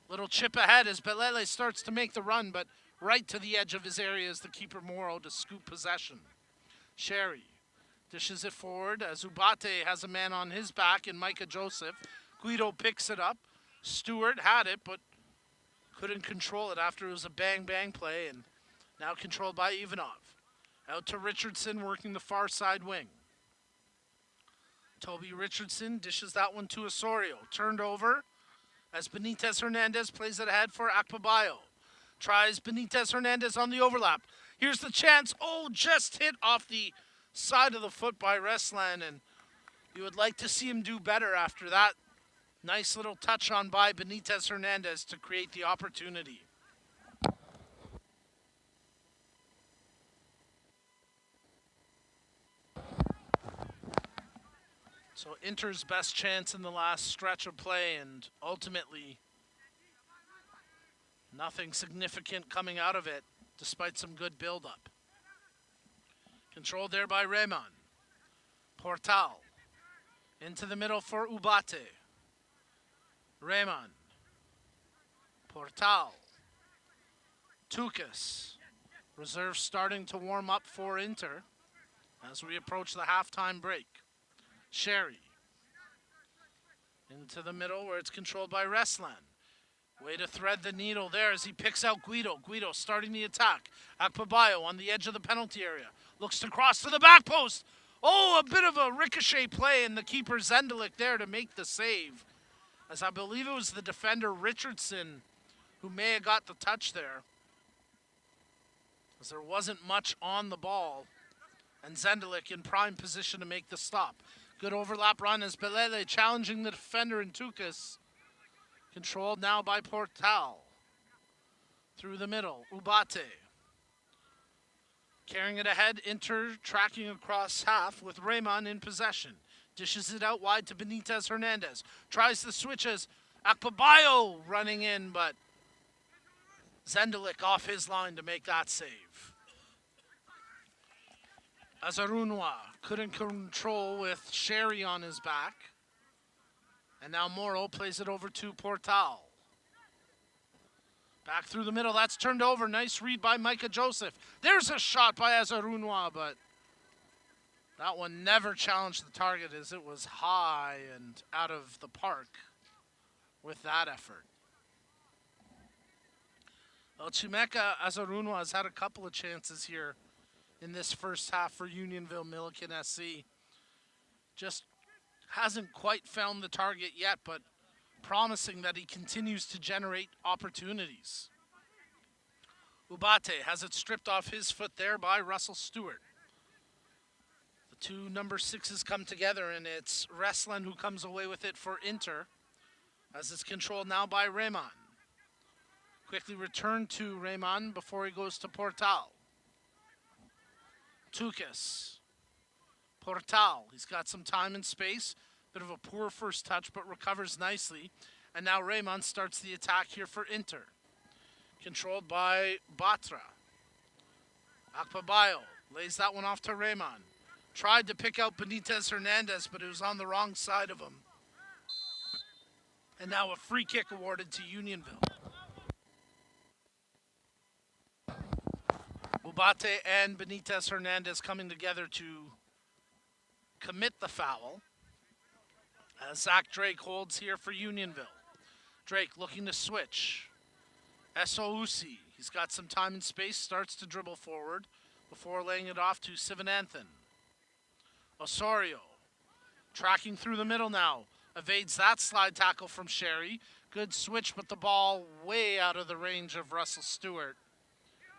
Little chip ahead as Belele starts to make the run, but right to the edge of his area is the keeper Morrow to scoop possession. Sherry dishes it forward as Ubate has a man on his back in Micah Joseph. Guido picks it up. Stewart had it, but couldn't control it after it was a bang-bang play, and now controlled by Ivanov. Out to Richardson working the far side wing. Toby Richardson dishes that one to Osorio. Turned over as Benitez Hernandez plays it ahead for Akpabayo. Tries Benitez Hernandez on the overlap. Here's the chance. Oh, just hit off the side of the foot by Reslan, and you would like to see him do better after that nice little touch on by Benitez Hernandez to create the opportunity. So Inter's best chance in the last stretch of play, and ultimately nothing significant coming out of it despite some good build-up. Controlled there by Raymond. Portal. Into the middle for Ubate. Raymond. Portal. Tukas. Reserve starting to warm up for Inter as we approach the halftime break. Sherry. Into the middle where it's controlled by Reslan. Way to thread the needle there as he picks out Guido. Guido starting the attack. Akpabayo on the edge of the penalty area. Looks to cross to the back post. Oh, a bit of a ricochet play, and the keeper Zendelik there to make the save. As I believe it was the defender Richardson who may have got the touch there. As there wasn't much on the ball. And Zendelik in prime position to make the stop. Good overlap run as Belele challenging the defender in Tukas. Controlled now by Portal. Through the middle, Ubate. Carrying it ahead, Inter tracking across half with Raymond in possession. Dishes it out wide to Benitez Hernandez. Tries the switches. Akpabayo running in, but Zendelik off his line to make that save. Azarunwa couldn't control with Sherry on his back. And now Morrow plays it over to Portal. Back through the middle, that's turned over. Nice read by Micah Joseph. There's a shot by Azarunwa, but that one never challenged the target as it was high and out of the park with that effort. Well, Chimeka Azarunwa has had a couple of chances here in this first half for Unionville Milliken SC. Just hasn't quite found the target yet, but promising that he continues to generate opportunities. Ubate has it stripped off his foot there by Russell Stewart. The two number 6s come together, and it's Reslan who comes away with it for Inter, as it's controlled now by Raymond. Quickly returned to Raymond before he goes to Portal. Tukas. Portal, he's got some time and space. Bit of a poor first touch, but recovers nicely. And now Raymond starts the attack here for Inter. Controlled by Batra. Akpabayo lays that one off to Raymond. Tried to pick out Benitez Hernandez, but it was on the wrong side of him. And now a free kick awarded to Unionville. Ubate and Benitez Hernandez coming together to commit the foul. As Zach Drake holds here for Unionville. Drake looking to switch. Esousi, he's got some time and space, starts to dribble forward before laying it off to Sivananthan. Osorio, tracking through the middle now, evades that slide tackle from Sherry. Good switch, but the ball way out of the range of Russell Stewart.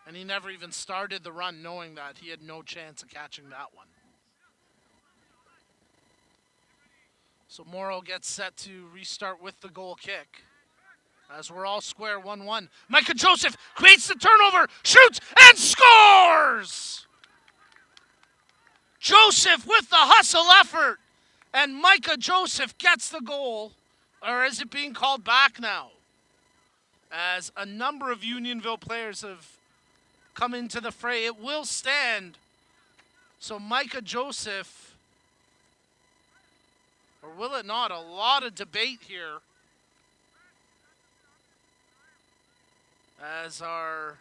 And he never even started the run knowing that he had no chance of catching that one. So Morrow gets set to restart with the goal kick. As we're all square 1-1. Micah Joseph creates the turnover, shoots, and scores! Joseph with the hustle effort. And Micah Joseph gets the goal. Or is it being called back now? As a number of Unionville players have come into the fray. It will stand. So Micah Joseph... Or will it not? A lot of debate here. As our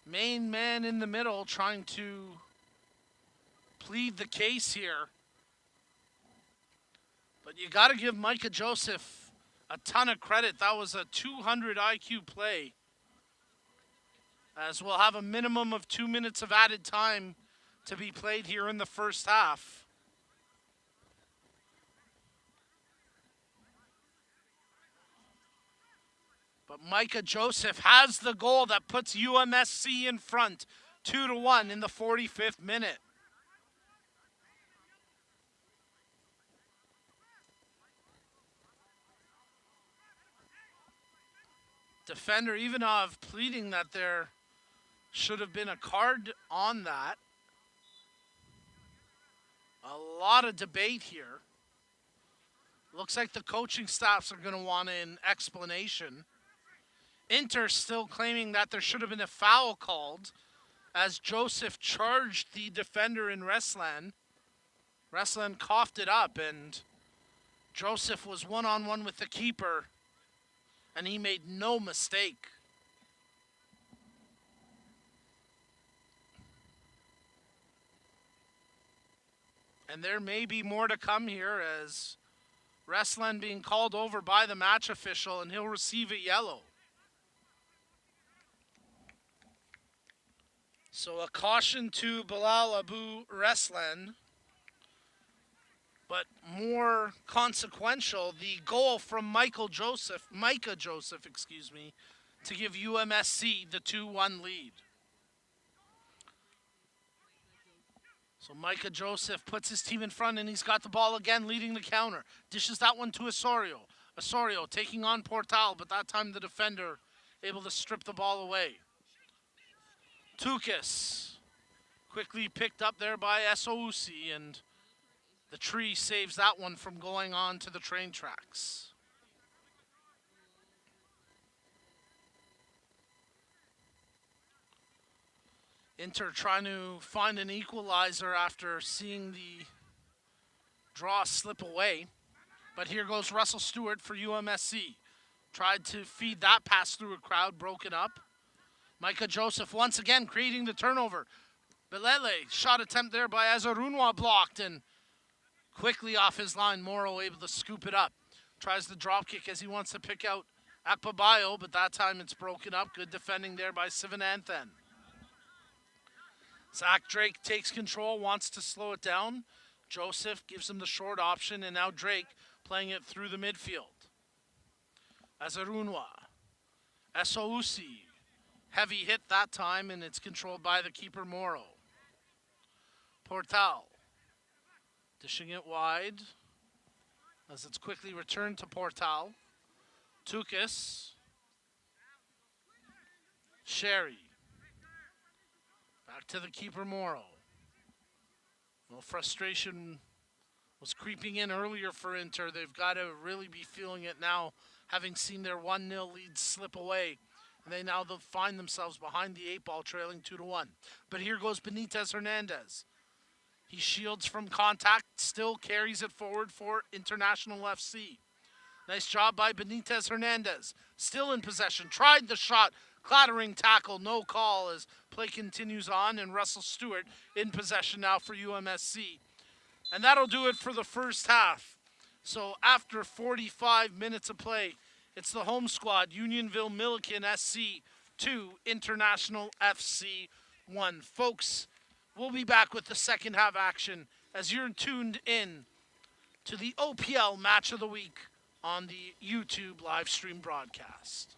main man in the middle trying to plead the case here. But you got to give Micah Joseph a ton of credit. That was a 200 IQ play. As we'll have a minimum of 2 minutes of added time to be played here in the first half. But Micah Joseph has the goal that puts UMSC in front, 2-1 in the 45th minute. Defender Ivanov pleading that there should have been a card on that. A lot of debate here. Looks like the coaching staffs are going to want an explanation. Inter still claiming that there should have been a foul called as Joseph charged the defender in Reslan. Reslan coughed it up and Joseph was one-on-one with the keeper and he made no mistake. And there may be more to come here as Reslan being called over by the match official and he'll receive a yellow. So a caution to Bilal Abu Reslan, but more consequential, the goal from Micah Joseph, to give UMSC the 2-1 lead. So Micah Joseph puts his team in front, and he's got the ball again, leading the counter. Dishes that one to Osorio. Osorio taking on Portal, but that time the defender able to strip the ball away. Tukis quickly picked up there by Esousi, and the tree saves that one from going on to the train tracks. Inter trying to find an equalizer after seeing the draw slip away. But here goes Russell Stewart for UMSC. Tried to feed that pass through a crowd, broken up. Micah Joseph once again creating the turnover. Belele, shot attempt there by Azarunwa, blocked, and quickly off his line, Morrow able to scoop it up. Tries the drop kick as he wants to pick out Akpabayo, but that time it's broken up. Good defending there by Sivananthan. Zach Drake takes control, wants to slow it down. Joseph gives him the short option, and now Drake playing it through the midfield. Azarunwa. Esousi. Heavy hit that time, and it's controlled by the keeper, Morrow. Portal. Dishing it wide as it's quickly returned to Portal. Tukis. Sherry. Back to the keeper, Morrow. Well, frustration was creeping in earlier for Inter. They've got to really be feeling it now, having seen their 1-0 lead slip away. And they now find themselves behind the 8-ball, trailing 2-1. But here goes Benitez Hernandez. He shields from contact, still carries it forward for International FC. Nice job by Benitez Hernandez. Still in possession, tried the shot, clattering tackle, no call as play continues on, and Russell Stewart in possession now for UMSC. And that'll do it for the first half. So after 45 minutes of play, it's the home squad, Unionville Milliken SC 2, International FC 1. Folks, we'll be back with the second half action as you're tuned in to the OPL Match of the Week on the YouTube live stream broadcast.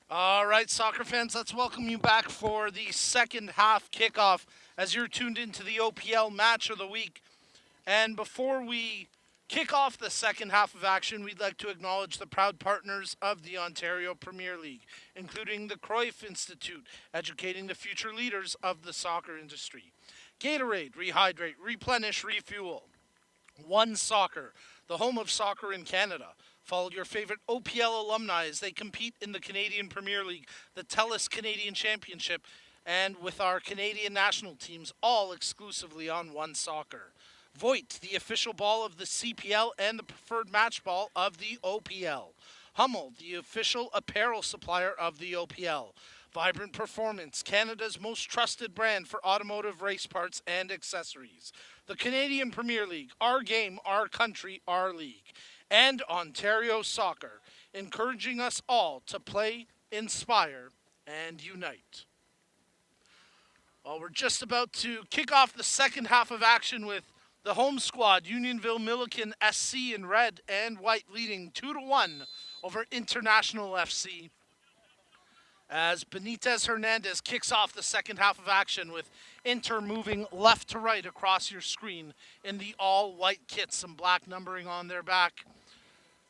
All right, soccer fans, let's welcome you back for the second half kickoff as you're tuned into the OPL match of the week. And before we kick off the second half of action, we'd like to acknowledge the proud partners of the Ontario Premier League, including the Cruyff Institute, educating the future leaders of the soccer industry. Gatorade, rehydrate, replenish, refuel. One Soccer, the home of soccer in Canada. Follow your favorite OPL alumni as they compete in the Canadian Premier League, the TELUS Canadian Championship, and with our Canadian national teams, all exclusively on One Soccer. Voit, the official ball of the CPL and the preferred match ball of the OPL. Hummel, the official apparel supplier of the OPL. Vibrant Performance, Canada's most trusted brand for automotive race parts and accessories. The Canadian Premier League, our game, our country, our league. And Ontario Soccer, encouraging us all to play, inspire, and unite. Well, we're just about to kick off the second half of action with the home squad, Unionville Milliken SC in red and white, leading 2-1 over International FC. As Benitez Hernandez kicks off the second half of action with Inter moving left to right across your screen in the all-white kits, some black numbering on their back.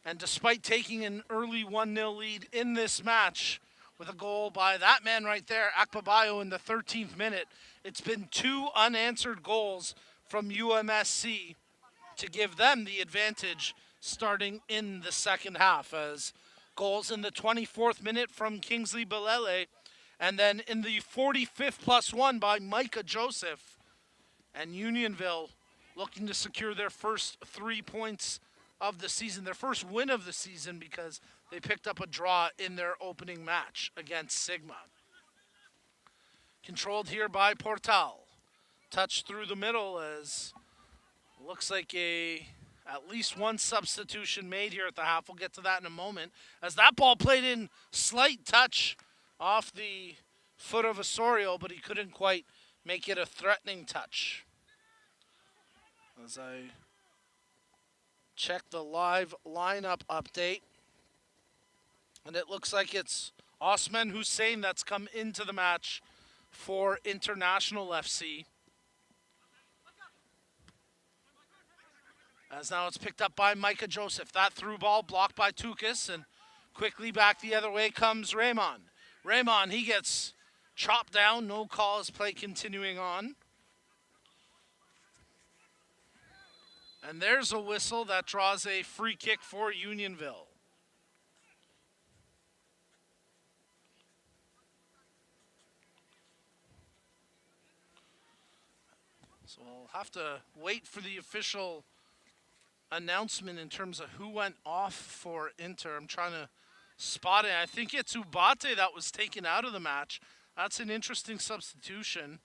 And despite taking an early 1-0 lead in this match with a goal by that man right there, Akpabayo, in the 13th minute, it's been two unanswered goals from UMSC to give them the advantage starting in the second half, as goals in the 24th minute from Kingsley Balele, and then in the 45th +1 by Micah Joseph. And Unionville looking to secure their first 3 points of the season, their first win of the season, because they picked up a draw in their opening match against Sigma. Controlled here by Portal. Touch through the middle as looks like at least one substitution made here at the half. We'll get to that in a moment. As that ball played in, slight touch off the foot of Osorio, but he couldn't quite make it a threatening touch. As I check the live lineup update, and it looks like it's Osman Hussein that's come into the match for International FC. As now it's picked up by Micah Joseph. That through ball blocked by Tukis, and quickly back the other way comes Raymond. Raymond, he gets chopped down. No calls, play continuing on. And there's a whistle that draws a free kick for Unionville. So we'll have to wait for the official announcement in terms of who went off for Inter. I'm trying to spot it. I think it's Ubate that was taken out of the match. That's an interesting substitution,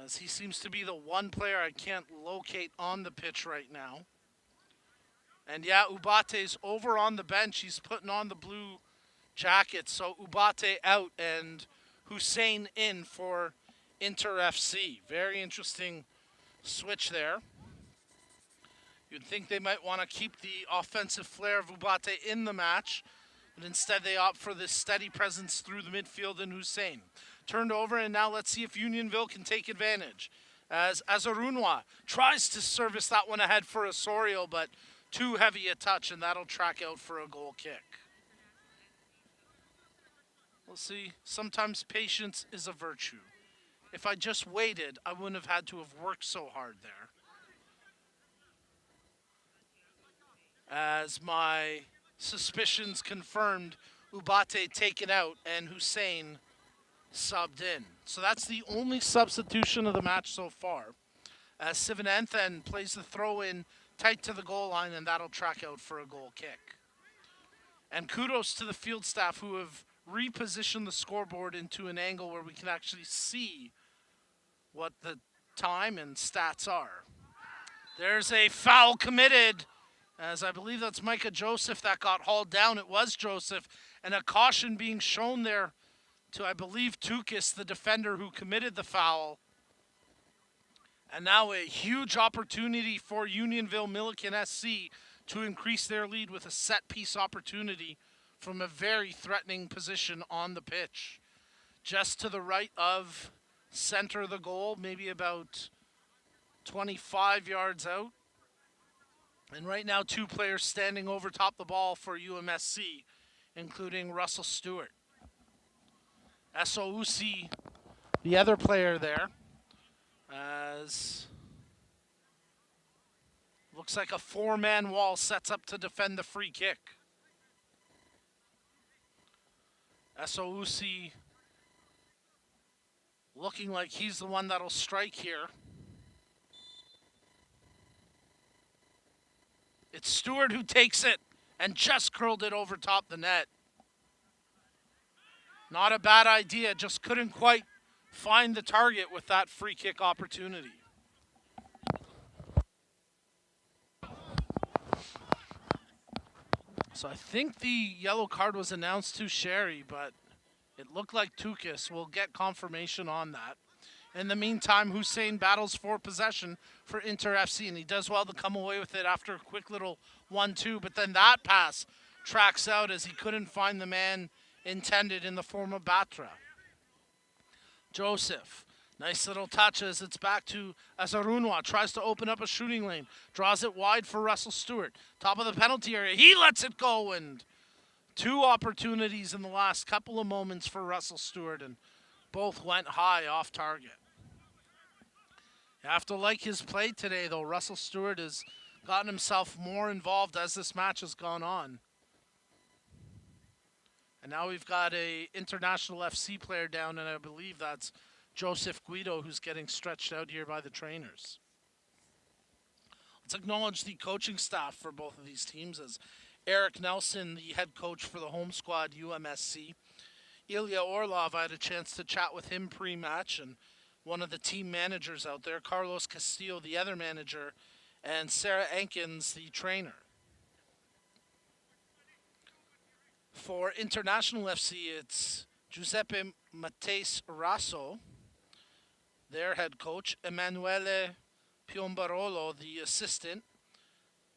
as he seems to be the one player I can't locate on the pitch right now. And yeah, Ubate's over on the bench. He's putting on the blue jacket. So Ubate out and Hussein in for Inter FC. Very interesting switch there. You'd think they might want to keep the offensive flair of Ubate in the match, but instead they opt for this steady presence through the midfield in Hussein. Turned over, and now let's see if Unionville can take advantage. As Azarunwa tries to service that one ahead for Osorio, but too heavy a touch, and that'll track out for a goal kick. We'll see. Sometimes patience is a virtue. If I just waited, I wouldn't have had to have worked so hard there. As my suspicions confirmed, Ubate taken out and Hussein subbed in. So that's the only substitution of the match so far. As Sivananthan plays the throw in tight to the goal line, and that'll track out for a goal kick. And kudos to the field staff who have repositioned the scoreboard into an angle where we can actually see what the time and stats are. There's a foul committed, as I believe that's Micah Joseph that got hauled down. It was Joseph, and a caution being shown there to, I believe, Tukis, the defender who committed the foul. And now a huge opportunity for Unionville Milliken SC to increase their lead with a set-piece opportunity from a very threatening position on the pitch. Just to the right of center of the goal, maybe about 25 yards out. And right now, two players standing over top the ball for UMSC, including Russell Stewart. Esousi, the other player there, as looks like a four-man wall sets up to defend the free kick. Esousi looking like he's the one that'll strike here. It's Stewart who takes it and just curled it over top the net. Not a bad idea, just couldn't quite find the target with that free kick opportunity. So I think the yellow card was announced to Sherry, but it looked like Tukis. We'll get confirmation on that. In the meantime, Hussein battles for possession for Inter FC, and he does well to come away with it after a quick little 1-2, but then that pass tracks out as he couldn't find the man intended in the form of Batra. Joseph, nice little touch as it's back to Azarunwa, tries to open up a shooting lane, draws it wide for Russell Stewart. Top of the penalty area, he lets it go, and two opportunities in the last couple of moments for Russell Stewart, and both went high off target. You have to like his play today, though. Russell Stewart has gotten himself more involved as this match has gone on. And now we've got a International FC player down, and I believe that's Joseph Guido who's getting stretched out here by the trainers. Let's acknowledge the coaching staff for both of these teams, as Eric Nelson, the head coach for the home squad, UMSC. Ilya Orlov, I had a chance to chat with him pre-match, and one of the team managers out there, Carlos Castillo, the other manager, and Sarah Ankins, the trainer. For International FC, it's Giuseppe Matese Rasso, their head coach, Emanuele Piombarolo, the assistant,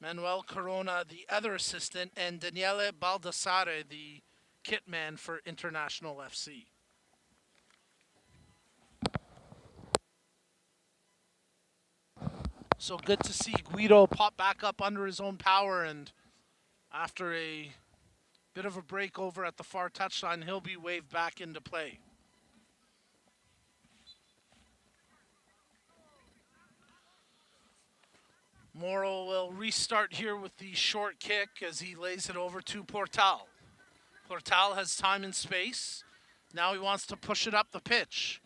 Manuel Corona, the other assistant, and Daniele Baldassare, the kit man for International FC. So good to see Guido pop back up under his own power, and after a bit of a break over at the far touchline, he'll be waved back into play. Morrow will restart here with the short kick as he lays it over to Portal. Portal has time and space. Now he wants to push it up the pitch.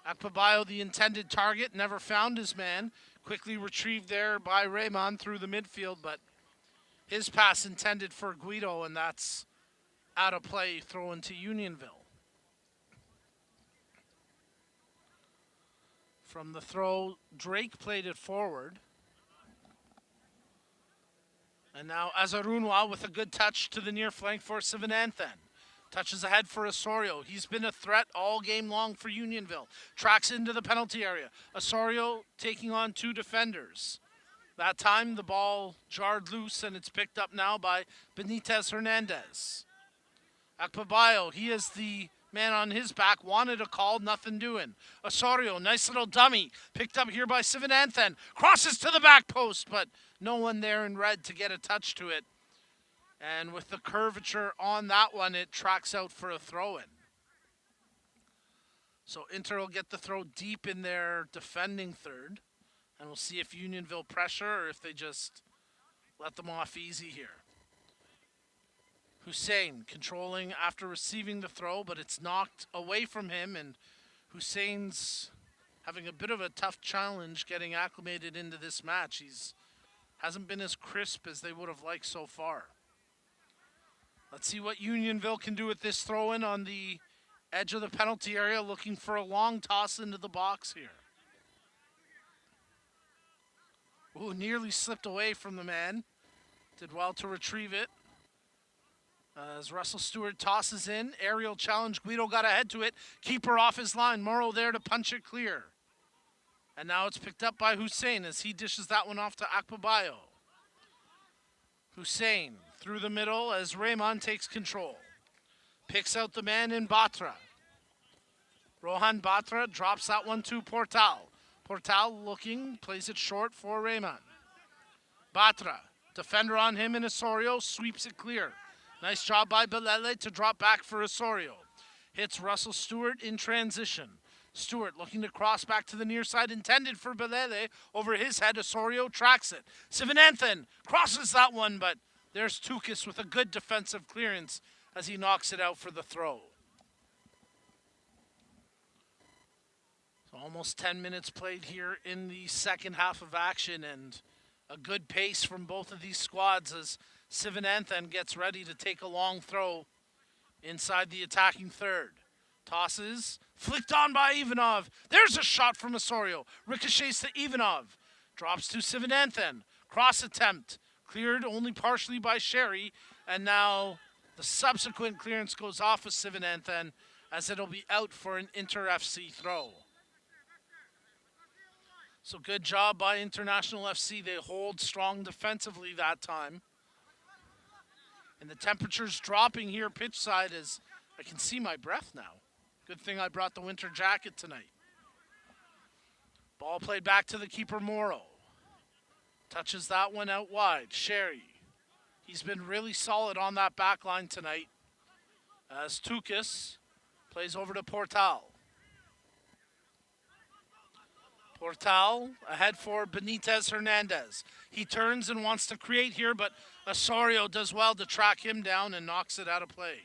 Akpabayo, the intended target, never found his man. Quickly retrieved there by Raymond through the midfield, but his pass intended for Guido, and that's out of play, throw into Unionville. From the throw, Drake played it forward. And now Azarunwa with a good touch to the near flank for Sivananthan. Touches ahead for Osorio. He's been a threat all game long for Unionville. Tracks into the penalty area. Osorio taking on two defenders. That time the ball jarred loose, and it's picked up now by Benitez Hernandez. Akpabayo, he is the man on his back. Wanted a call, nothing doing. Osorio, nice little dummy. Picked up here by Sivananthan. Crosses to the back post, but no one there in red to get a touch to it. And with the curvature on that one, it tracks out for a throw-in. So Inter will get the throw deep in their defending third. And we'll see if Unionville pressure or if they just let them off easy here. Hussein controlling after receiving the throw, but it's knocked away from him. And Hussein's having a bit of a tough challenge getting acclimated into this match. He's hasn't been as crisp as they would have liked so far. Let's see what Unionville can do with this throw-in on the edge of the penalty area, looking for a long toss into the box here. Ooh, nearly slipped away from the man. Did well to retrieve it. As Russell Stewart tosses in, aerial challenge, Guido got ahead to it. Keeper off his line, Morrow there to punch it clear. And now it's picked up by Hussein as he dishes that one off to Akpabayo. Hussein Through the middle as Raymond takes control. Picks out the man in Batra. Rohan Batra drops that one to Portal. Portal looking, plays it short for Raymond. Batra, defender on him in Osorio, sweeps it clear. Nice job by Belele to drop back for Osorio. Hits Russell Stewart in transition. Stewart looking to cross back to the near side, intended for Belele. Over his head, Osorio tracks it. Sivananthan crosses that one, but there's Tukis with a good defensive clearance as he knocks it out for the throw. So almost 10 minutes played here in the second half of action, and a good pace from both of these squads as Sivananthan gets ready to take a long throw inside the attacking third. Tosses, flicked on by Ivanov. There's a shot from Osorio. Ricochets to Ivanov. Drops to Sivananthan. Cross attempt. Cleared only partially by Sherry. And now the subsequent clearance goes off of Sivananthan as it'll be out for an Inter-FC throw. So good job by International FC. They hold strong defensively that time. And the temperature's dropping here pitch side as I can see my breath now. Good thing I brought the winter jacket tonight. Ball played back to the keeper, Morrow. Touches that one out wide. Sherry. He's been really solid on that back line tonight. As Tukis plays over to Portal. Portal ahead for Benitez Hernandez. He turns and wants to create here, but Osorio does well to track him down and knocks it out of play.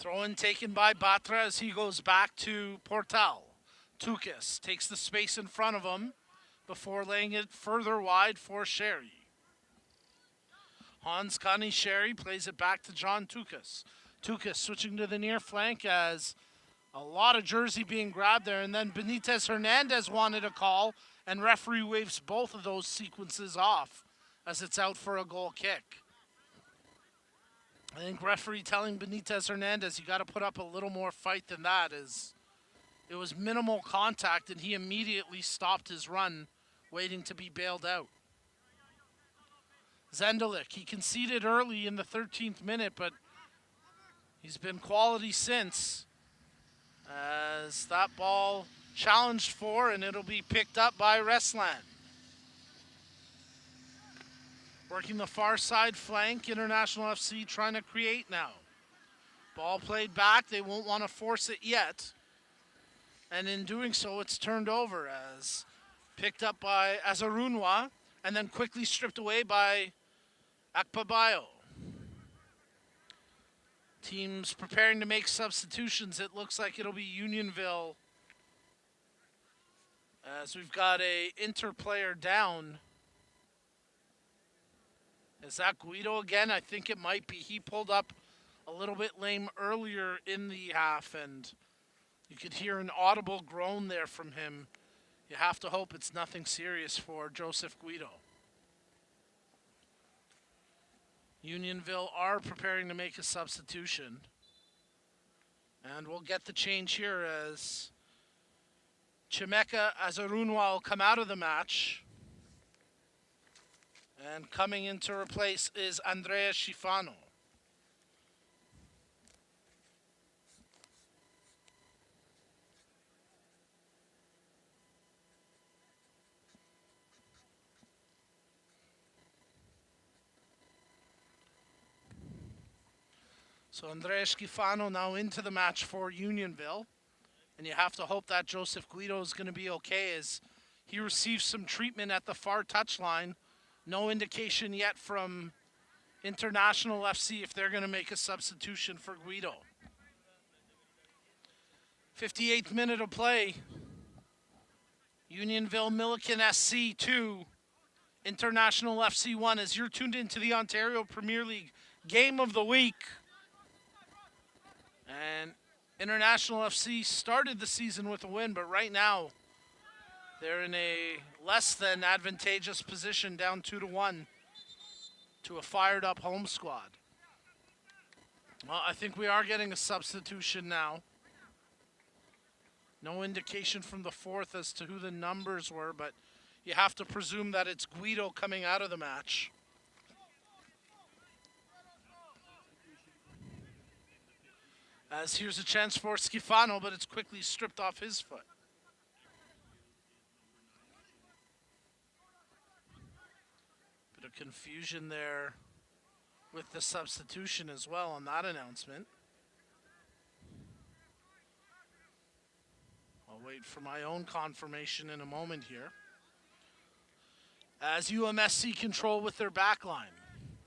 Throw-in taken by Batra as he goes back to Portal. Tukis takes the space in front of him before laying it further wide for Sherry. Hans Kani Sherry plays it back to John Tukis. Tukis switching to the near flank as a lot of jersey being grabbed there. And then Benitez Hernandez wanted a call, and referee waves both of those sequences off as it's out for a goal kick. I think referee telling Benitez Hernandez, you got to put up a little more fight than that, as it was minimal contact and he immediately stopped his run, waiting to be bailed out. Zendelik, he conceded early in the 13th minute, but he's been quality since. As that ball challenged for, and it'll be picked up by Resland. Working the far side flank, International FC trying to create now. Ball played back, they won't want to force it yet. And in doing so, it's turned over as picked up by Azarunwa and then quickly stripped away by Akpabayo. Teams preparing to make substitutions. It looks like it'll be Unionville as we've got a Inter player down. Is that Guido again? I think it might be. He pulled up a little bit lame earlier in the half, and you could hear an audible groan there from him. You have to hope it's nothing serious for Joseph Guido. Unionville are preparing to make a substitution. And we'll get the change here as Chimeka Azarunwa will come out of the match. And coming in to replace is Andrea Schifano. So Andrea Schifano now into the match for Unionville. And you have to hope that Joseph Guido is going to be okay as he receives some treatment at the far touchline. No indication yet from International FC if they're going to make a substitution for Guido. 58th minute of play. Unionville Milliken SC 2, International FC 1, as you're tuned into the Ontario Premier League Game of the Week. And International FC started the season with a win, but right now they're in a less than advantageous position, down 2-1 to a fired up home squad. Well, I think we are getting a substitution now. No indication from the fourth as to who the numbers were, but you have to presume that it's Guido coming out of the match. As here's a chance for Schifano, but it's quickly stripped off his foot. Bit of confusion there with the substitution as well on that announcement. I'll wait for my own confirmation in a moment here. As UMSC control with their back line.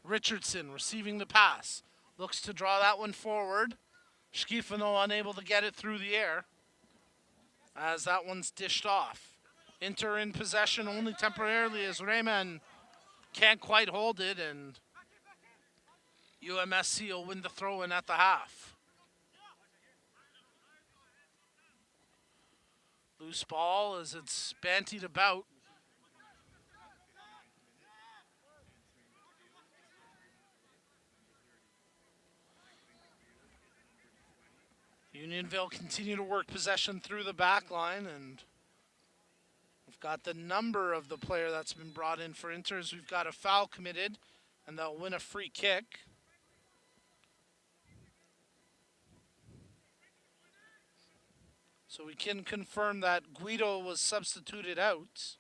Richardson receiving the pass. Looks to draw that one forward. Schifano unable to get it through the air. As that one's dished off. Inter in possession only temporarily as Rayman can't quite hold it, and UMSC will win the throw-in at the half. Loose ball as it's bantied about. Unionville continue to work possession through the back line, and we've got the number of the player that's been brought in for Inter as we've got a foul committed, and they'll win a free kick. So we can confirm that Guido was substituted out,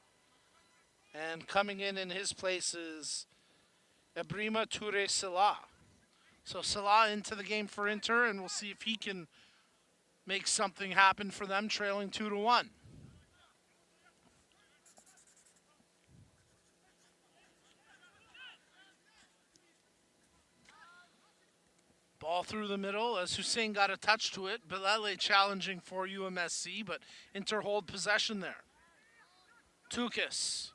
and coming in his place is Ebrima Toure Salah. So Salah into the game for Inter, and we'll see if he can make something happen for them, trailing 2-1. Ball through the middle as Hussein got a touch to it. Bilele challenging for UMSC, but Inter hold possession there. Tukis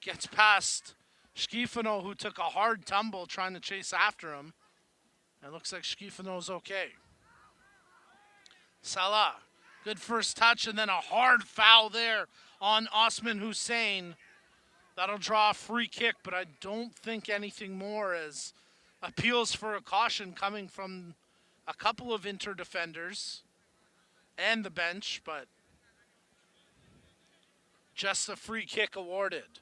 gets past Schifano, who took a hard tumble trying to chase after him. It looks like Schifano's okay. Salah, good first touch, and then a hard foul there on Osman Hussein. That'll draw a free kick, but I don't think anything more, as appeals for a caution coming from a couple of Inter defenders and the bench, but just a free kick awarded.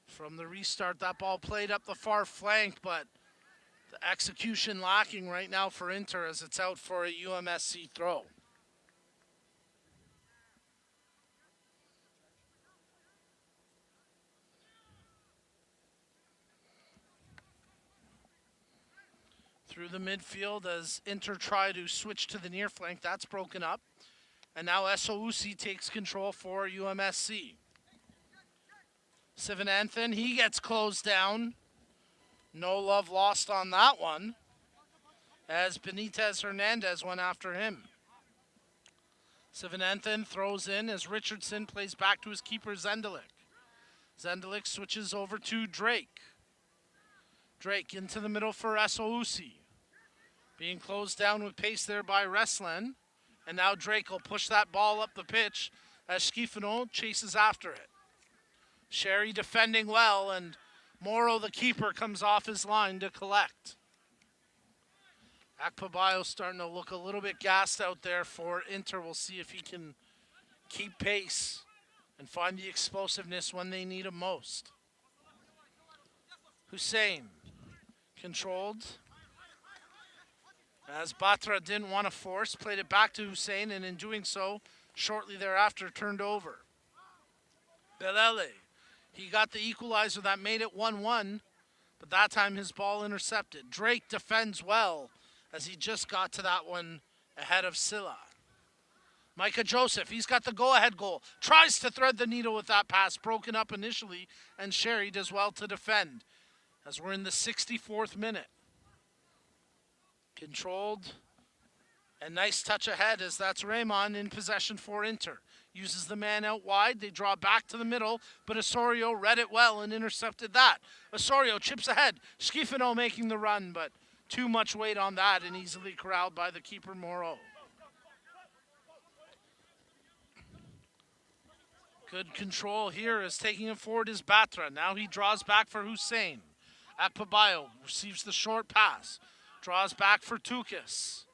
From the restart, that ball played up the far flank, but the execution lacking right now for Inter as it's out for a UMSC throw. Through the midfield as Inter try to switch to the near flank. That's broken up. And now Esousi takes control for UMSC. Sivananthan, he gets closed down. No love lost on that one, as Benitez Hernandez went after him. Sivananthan throws in as Richardson plays back to his keeper, Zendelik. Zendelik switches over to Drake. Drake into the middle for Esousi. Being closed down with pace there by Reslan. And now Drake will push that ball up the pitch as Schifano chases after it. Sherry defending well, and Morrow, the keeper, comes off his line to collect. Akpabayo starting to look a little bit gassed out there for Inter. We'll see if he can keep pace and find the explosiveness when they need him most. Hussein controlled. As Batra didn't want to force, played it back to Hussein, and in doing so, shortly thereafter turned over. Belele. He got the equalizer that made it 1-1, but that time his ball intercepted. Drake defends well as he just got to that one ahead of Silla. Micah Joseph, he's got the go-ahead goal. Tries to thread the needle with that pass, broken up initially, and Sherry does well to defend as we're in the 64th minute. Controlled, and nice touch ahead as that's Raymond in possession for Inter. Uses the man out wide. They draw back to the middle, but Osorio read it well and intercepted that. Osorio chips ahead. Schifano making the run, but too much weight on that and easily corralled by the keeper, Morrow. Good control here as taking it forward is Batra. Now he draws back for Hussein. Akpabayo receives the short pass. Draws back for Tukis.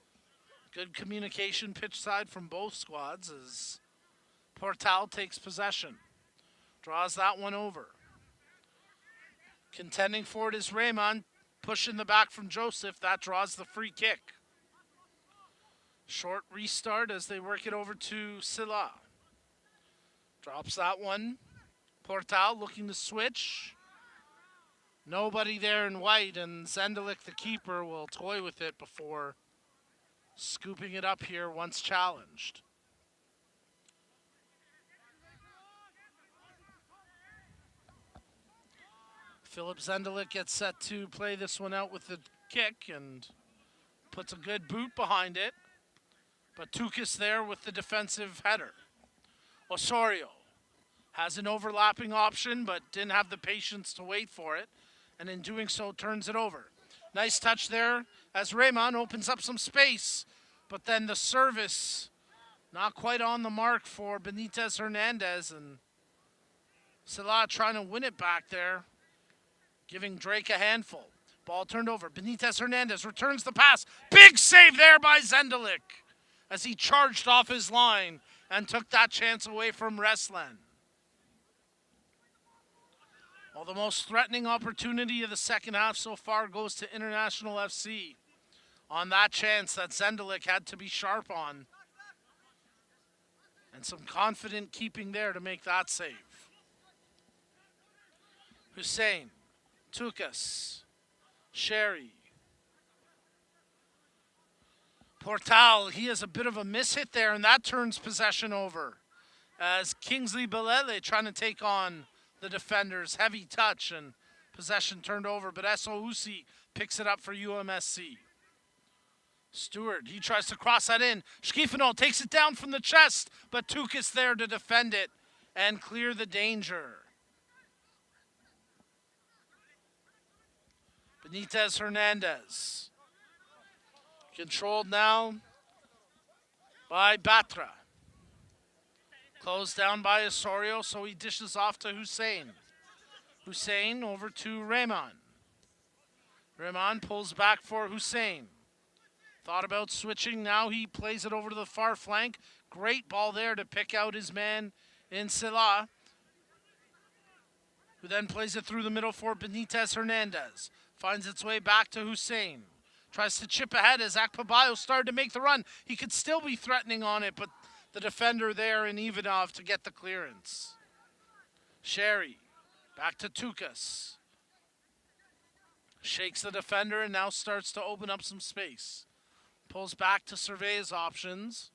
Good communication pitch side from both squads as Portal takes possession. Draws that one over. Contending for it is Raymond. Push in the back from Joseph. That draws the free kick. Short restart as they work it over to Silla. Drops that one. Portal looking to switch. Nobody there in white, and Zendelik, the keeper, will toy with it before scooping it up here once challenged. Philip Zendelik gets set to play this one out with the kick and puts a good boot behind it. But Tukis there with the defensive header. Osorio has an overlapping option but didn't have the patience to wait for it. And in doing so, turns it over. Nice touch there as Raymond opens up some space. But then the service not quite on the mark for Benitez Hernandez. And Salah trying to win it back there, giving Drake a handful. Ball turned over. Benitez Hernandez returns the pass. Big save there by Zendelik as he charged off his line and took that chance away from Reslan. Well, the most threatening opportunity of the second half so far goes to International FC on that chance that Zendelik had to be sharp on. And some confident keeping there to make that save. Hussein, Tukas, Sherry. Portal, he has a bit of a mishit there, and that turns possession over. As Kingsley Belele trying to take on the defenders. Heavy touch and possession turned over, but Esousi picks it up for UMSC. Stewart, he tries to cross that in. Schifino takes it down from the chest, but Tukis there to defend it and clear the danger. Benitez Hernandez. Controlled now by Batra. Closed down by Osorio, so he dishes off to Hussein. Hussein over to Raymond. Raymond pulls back for Hussein. Thought about switching, now he plays it over to the far flank. Great ball there to pick out his man in Silla, who then plays it through the middle for Benitez Hernandez. Finds its way back to Hussein. Tries to chip ahead as Akpabayo started to make the run. He could still be threatening on it, but the defender there in Ivanov to get the clearance. Sherry, back to Tukas. Shakes the defender and now starts to open up some space. Pulls back to survey his options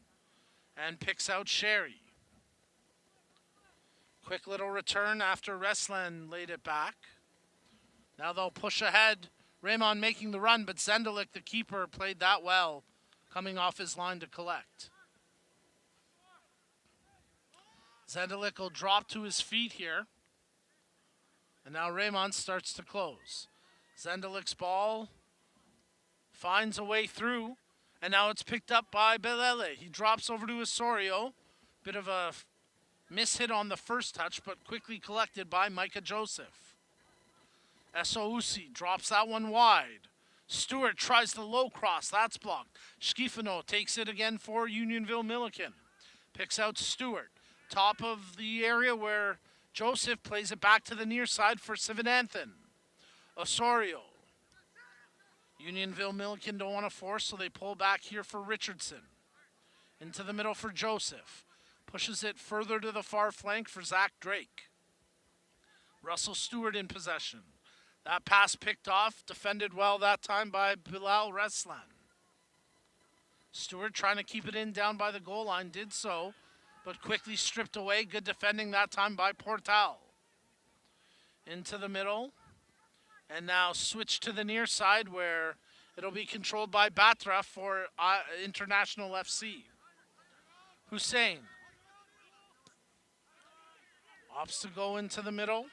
and picks out Sherry. Quick little return after Reslan laid it back. Now they'll push ahead. Raymond making the run, but Zendelik, the keeper, played that well, coming off his line to collect. Zendelik will drop to his feet here. And now Raymond starts to close. Zendelik's ball finds a way through. And now it's picked up by Belele. He drops over to Osorio. Bit of a mishit on the first touch, but quickly collected by Micah Joseph. Esousi drops that one wide. Stewart tries the low cross. That's blocked. Schifino takes it again for Unionville Milliken. Picks out Stewart. Top of the area where Joseph plays it back to the near side for Sivananthan. Osorio. Unionville Milliken don't want to force, so they pull back here for Richardson. Into the middle for Joseph. Pushes it further to the far flank for Zach Drake. Russell Stewart in possession. That pass picked off, defended well that time by Bilal Reslan. Stewart trying to keep it in down by the goal line, did so, but quickly stripped away. Good defending that time by Portal. Into the middle. And now switch to the near side where it'll be controlled by Batra for International FC. Hussein. Opts to go into the middle.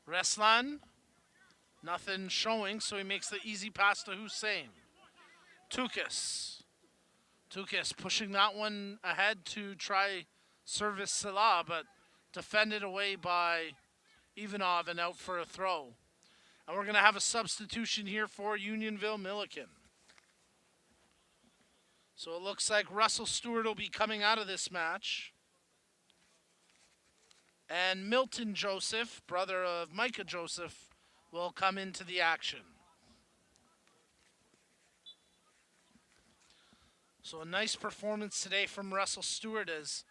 Reslan. Nothing showing, so he makes the easy pass to Hussein. Tukis. Tukis pushing that one ahead to try service Salah, but defended away by Ivanov and out for a throw. And we're going to have a substitution here for Unionville Milliken. So it looks like Russell Stewart will be coming out of this match. And Milton Joseph, brother of Micah Joseph, will come into the action. So a nice performance today from Russell Stewart as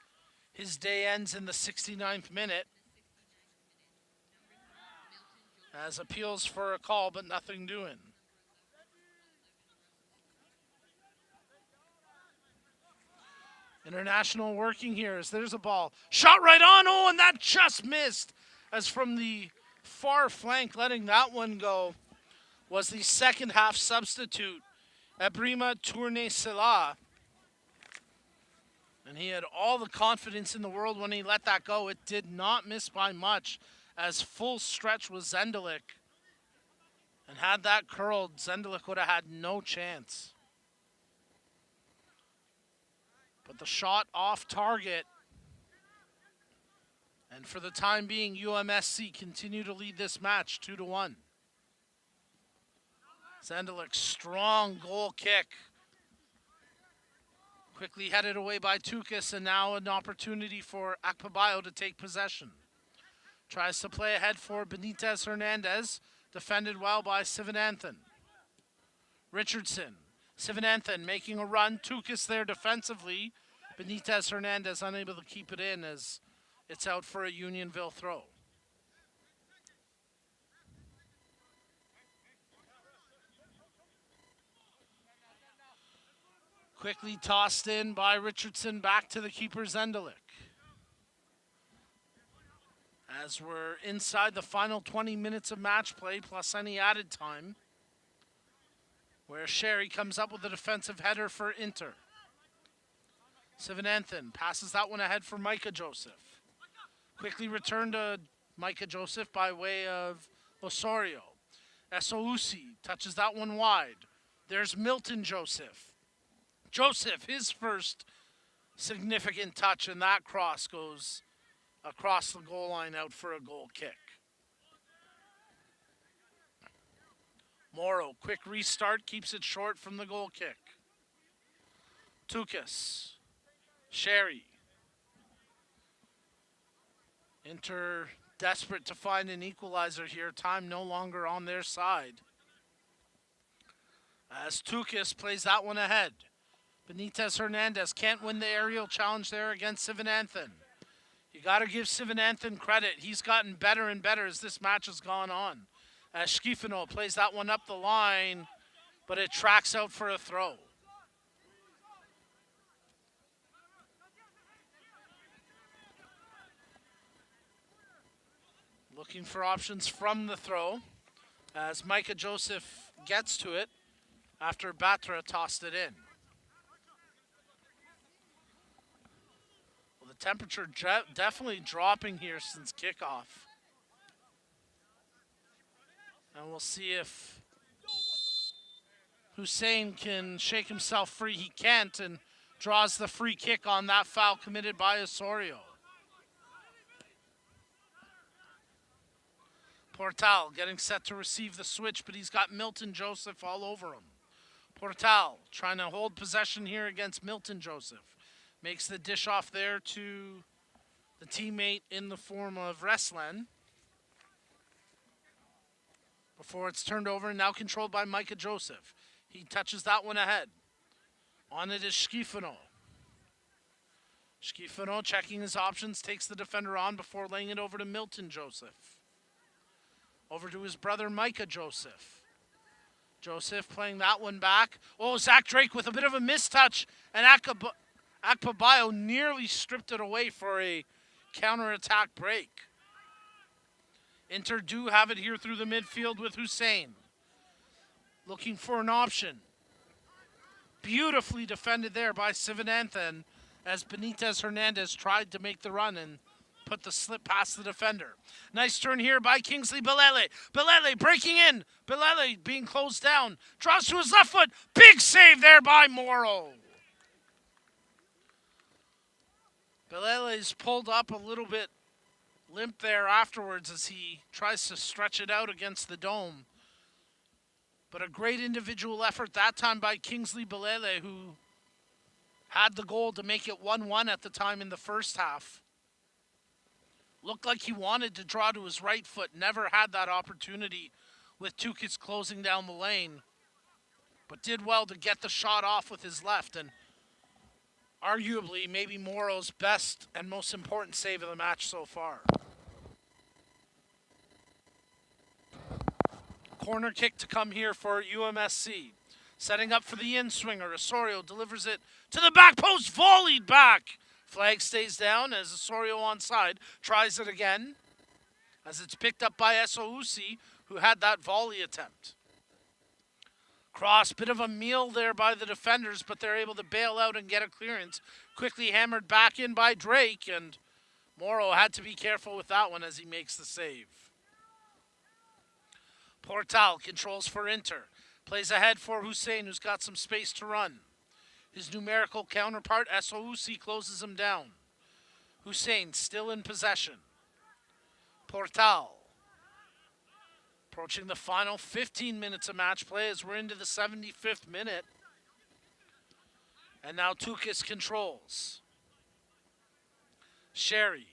his day ends in the 69th minute. As appeals for a call, but nothing doing. International working here as there's a ball. Shot right on. Oh, and that just missed. As from the far flank, letting that one go was the second half substitute, Ebrima Tourné-Sela. And he had all the confidence in the world when he let that go. It did not miss by much, as full stretch was Zendelik. And had that curled, Zendelik would have had no chance. But the shot off target. And for the time being, UMSC continue to lead this match 2-1. Zendelik, strong goal kick. Quickly headed away by Tukis, and now an opportunity for Akpabayo to take possession. Tries to play ahead for Benitez Hernandez, defended well by Sivananthan. Richardson, Sivananthan making a run, Tukis there defensively. Benitez Hernandez unable to keep it in as it's out for a Unionville throw. Quickly tossed in by Richardson back to the keeper Zendelik. As we're inside the final 20 minutes of match play plus any added time, where Sherry comes up with a defensive header for Inter. Sivananthan passes that one ahead for Micah Joseph. Quickly returned to Micah Joseph by way of Osorio. Esousi touches that one wide. There's Milton Joseph. Joseph, his first significant touch, and that cross goes across the goal line out for a goal kick. Morrow, quick restart, keeps it short from the goal kick. Tukis. Sherry. Inter desperate to find an equalizer here. Time no longer on their side. As Tukis plays that one ahead. Benitez Hernandez can't win the aerial challenge there against Sivananthan. You got to give Sivananthan credit. He's gotten better and better as this match has gone on. As Schifino plays that one up the line, but it tracks out for a throw. Looking for options from the throw as Micah Joseph gets to it after Batra tossed it in. Well, the temperature definitely dropping here since kickoff. And we'll see if Hussein can shake himself free. He can't, and draws the free kick on that foul committed by Osorio. Portal getting set to receive the switch, but he's got Milton Joseph all over him. Portal trying to hold possession here against Milton Joseph. Makes the dish off there to the teammate in the form of Reslen. Before it's turned over and now controlled by Micah Joseph. He touches that one ahead. On it is Schifino. Schifino checking his options, takes the defender on before laying it over to Milton Joseph. Over to his brother Micah Joseph. Joseph playing that one back. Oh, Zach Drake with a bit of a mistouch. And Akpabayo nearly stripped it away for a counterattack break. Inter do have it here through the midfield with Hussein. Looking for an option. Beautifully defended there by Sivananthan as Benitez Hernandez tried to make the run and put the slip past the defender. Nice turn here by Kingsley Belele. Belele breaking in. Belele being closed down. Draws to his left foot. Big save there by Morrow. Belele is pulled up a little bit limp there afterwards as he tries to stretch it out against the dome. But a great individual effort that time by Kingsley Belele, who had the goal to make it 1-1 at the time in the first half. Looked like he wanted to draw to his right foot, never had that opportunity with Tukis closing down the lane, but did well to get the shot off with his left, and arguably maybe Morrow's best and most important save of the match so far. Corner kick to come here for UMSC. Setting up for the in-swinger. Osorio delivers it to the back post, volleyed back. Flag stays down as Osorio onside. Tries it again as it's picked up by Esousi, who had that volley attempt. Cross, bit of a meal there by the defenders, but they're able to bail out and get a clearance. Quickly hammered back in by Drake, and Morrow had to be careful with that one as he makes the save. Portal controls for Inter. Plays ahead for Hussein, who's got some space to run. His numerical counterpart, Esousi, closes him down. Hussein still in possession. Portal. Approaching the final 15 minutes of match play as we're into the 75th minute. And now Tukis controls. Sherry.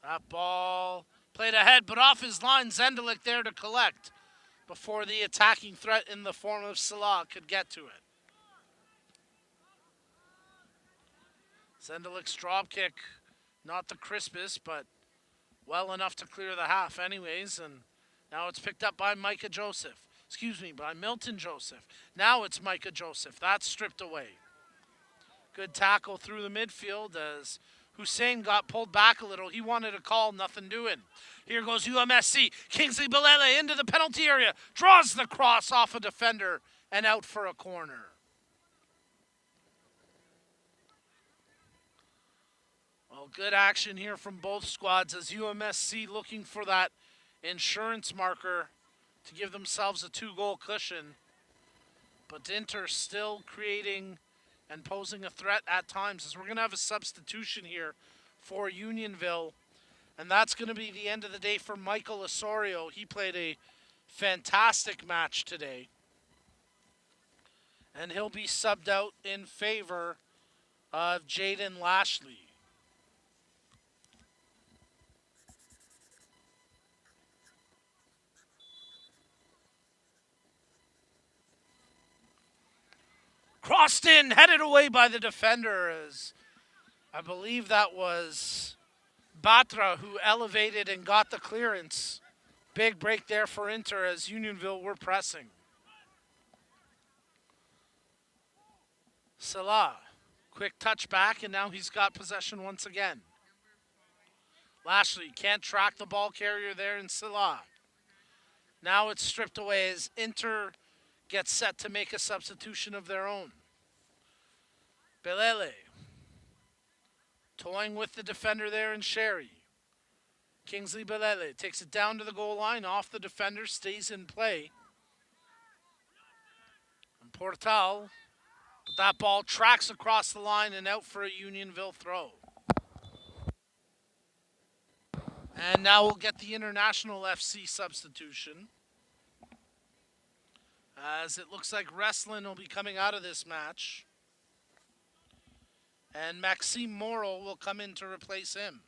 That ball played ahead, but off his line. Zendelik there to collect before the attacking threat in the form of Salah could get to it. Zendelik's drop kick, not the crispest, but well enough to clear the half anyways. And now it's picked up by Micah Joseph. By Milton Joseph. Now it's Micah Joseph. That's stripped away. Good tackle through the midfield as Hussein got pulled back a little. He wanted a call, nothing doing. Here goes UMSC. Kingsley Belele into the penalty area. Draws the cross off a defender and out for a corner. Well, good action here from both squads as UMSC looking for that insurance marker to give themselves a 2-goal cushion. But Inter still creating and posing a threat at times as we're going to have a substitution here for Unionville. And that's going to be the end of the day for Michael Osorio. He played a fantastic match today. And he'll be subbed out in favor of Jaden Lashley. Crossed in, headed away by the defender as I believe that was Batra who elevated and got the clearance. Big break there for Inter as Unionville were pressing. Salah, quick touch back, and now he's got possession once again. Lashley can't track the ball carrier there in Salah. Now it's stripped away as Inter gets set to make a substitution of their own. Belele toying with the defender there in Sherry. Kingsley Belele takes it down to the goal line, off the defender, stays in play. And Portal, but that ball tracks across the line and out for a Unionville throw. And now we'll get the International FC substitution, as it looks like Wrestling will be coming out of this match. And Maxime Morrow will come in to replace him.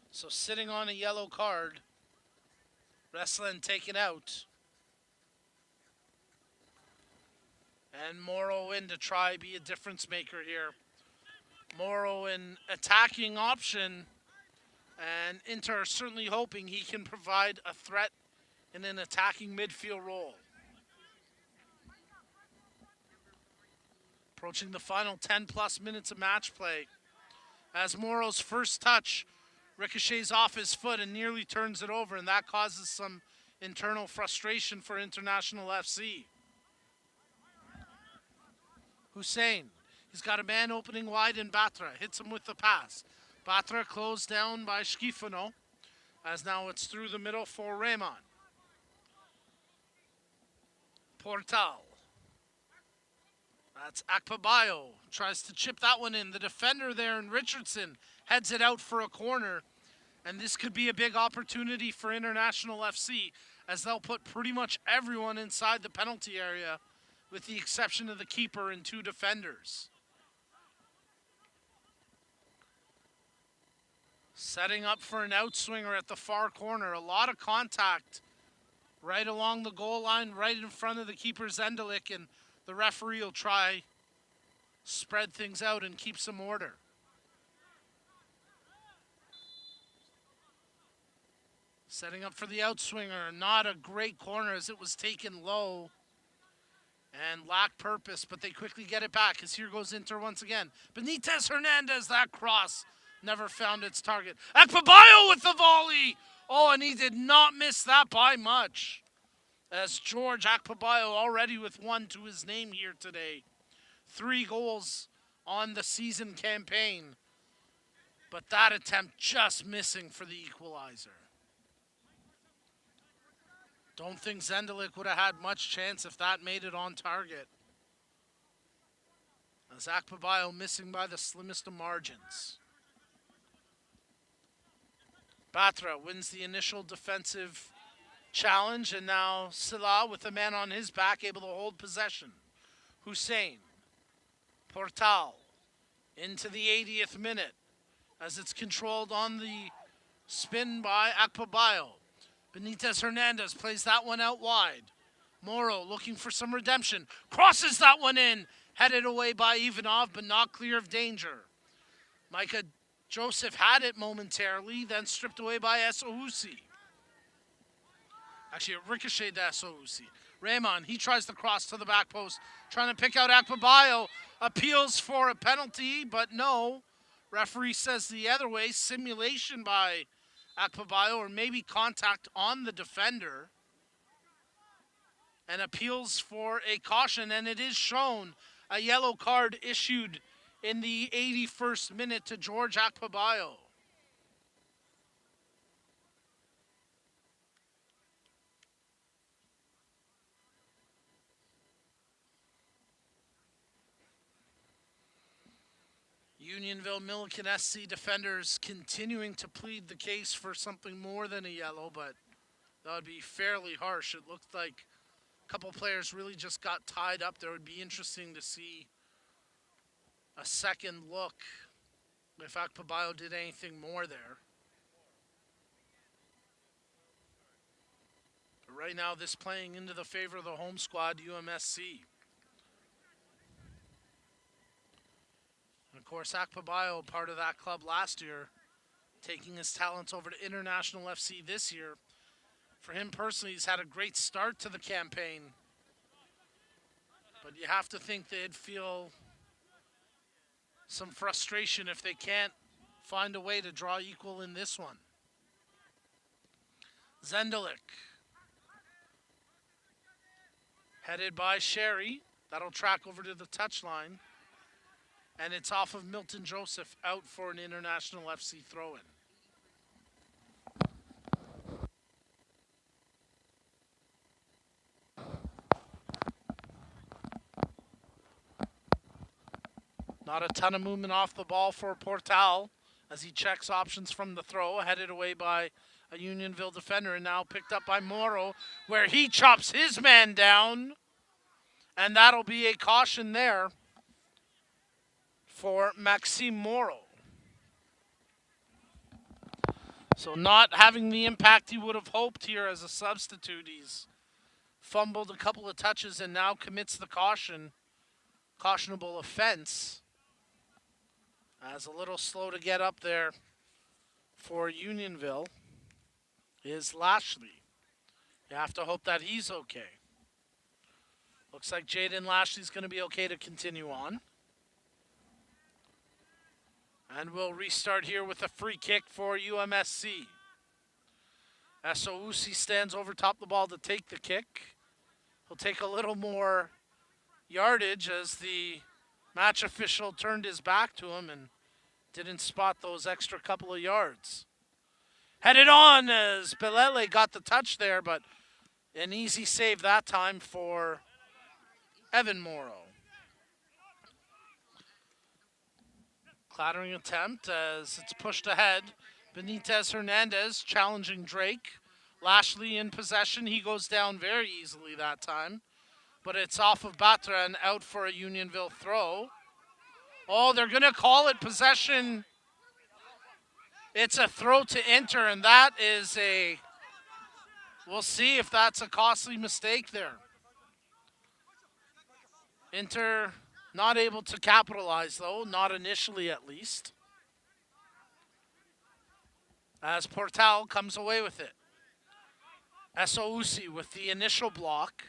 So sitting on a yellow card, Wrestling taken out. And Morrow in to try be a difference maker here. Morrow in attacking option, and Inter certainly hoping he can provide a threat in an attacking midfield role. Approaching the final 10-plus minutes of match play as Morrow's first touch ricochets off his foot and nearly turns it over, and that causes some internal frustration for International FC. Hussein, he's got a man opening wide in Batra, hits him with the pass. Batra closed down by Schifano, as now it's through the middle for Raymond. Portal. That's Akpabayo. Tries to chip that one in. The defender there in Richardson heads it out for a corner. And this could be a big opportunity for International FC, as they'll put pretty much everyone inside the penalty area with the exception of the keeper and 2 defenders. Setting up for an outswinger at the far corner. A lot of contact right along the goal line, right in front of the keeper Zendelik, and the referee will try spread things out and keep some order. Setting up for the outswinger. Not a great corner as it was taken low and lacked purpose, but they quickly get it back as here goes Inter once again. Benitez Hernandez, that cross never found its target. Akpabayo with the volley. Oh, and he did not miss that by much, as George Akpabayo already with 1 to his name here today. 3 goals on the season campaign, but that attempt just missing for the equalizer. Don't think Zendelik would have had much chance if that made it on target, as Akpabayo missing by the slimmest of margins. Batra wins the initial defensive challenge, and now Silla with a man on his back able to hold possession. Hussein, Portal, into the 80th minute as it's controlled on the spin by Akpabayo. Benitez Hernandez plays that one out wide. Moro looking for some redemption. Crosses that one in. Headed away by Ivanov, but not clear of danger. Micah Joseph had it momentarily, then stripped away by Esousi. Actually, it ricocheted to Esousi. Raymond, he tries to cross to the back post, trying to pick out Akpabayo. Appeals for a penalty, but no. Referee says the other way. Simulation by Akpabayo, or maybe contact on the defender. And appeals for a caution, and it is shown. A yellow card issued in the 81st minute to George Akpabayo. Unionville Milliken SC defenders continuing to plead the case for something more than a yellow, but that would be fairly harsh. It looked like a couple players really just got tied up there. It would be interesting to see a second look if Akpabayo did anything more there. But right now, this playing into the favor of the home squad, UMSC. And of course, Akpabayo, part of that club last year, taking his talents over to International FC this year. For him personally, he's had a great start to the campaign. But you have to think they'd feel some frustration if they can't find a way to draw equal in this one. Zendelik. Headed by Sherry. That'll track over to the touchline. And it's off of Milton Joseph, out for an International FC throw-in. Not a ton of movement off the ball for Portal as he checks options from the throw, headed away by a Unionville defender, and now picked up by Moro, where he chops his man down. And that'll be a caution there for Maxime Moro. So not having the impact he would have hoped here as a substitute. He's fumbled a couple of touches and now commits the cautionable offense. As a little slow to get up there for Unionville is Lashley. You have to hope that he's okay. Looks like Jaden Lashley's going to be okay to continue on. And we'll restart here with a free kick for UMSC. Esousi stands over top the ball to take the kick. He'll take a little more yardage as the match official turned his back to him and didn't spot those extra couple of yards. Headed on as Belele got the touch there, but an easy save that time for Evan Morrow. Clattering attempt as it's pushed ahead. Benitez Hernandez challenging Drake. Lashley in possession. He goes down very easily that time. But it's off of Batra and out for a Unionville throw. Oh, they're going to call it possession. It's a throw to Inter, and that is a... We'll see if that's a costly mistake there. Inter not able to capitalize, though. Not initially, at least. As Portal comes away with it. Esousi with the initial block.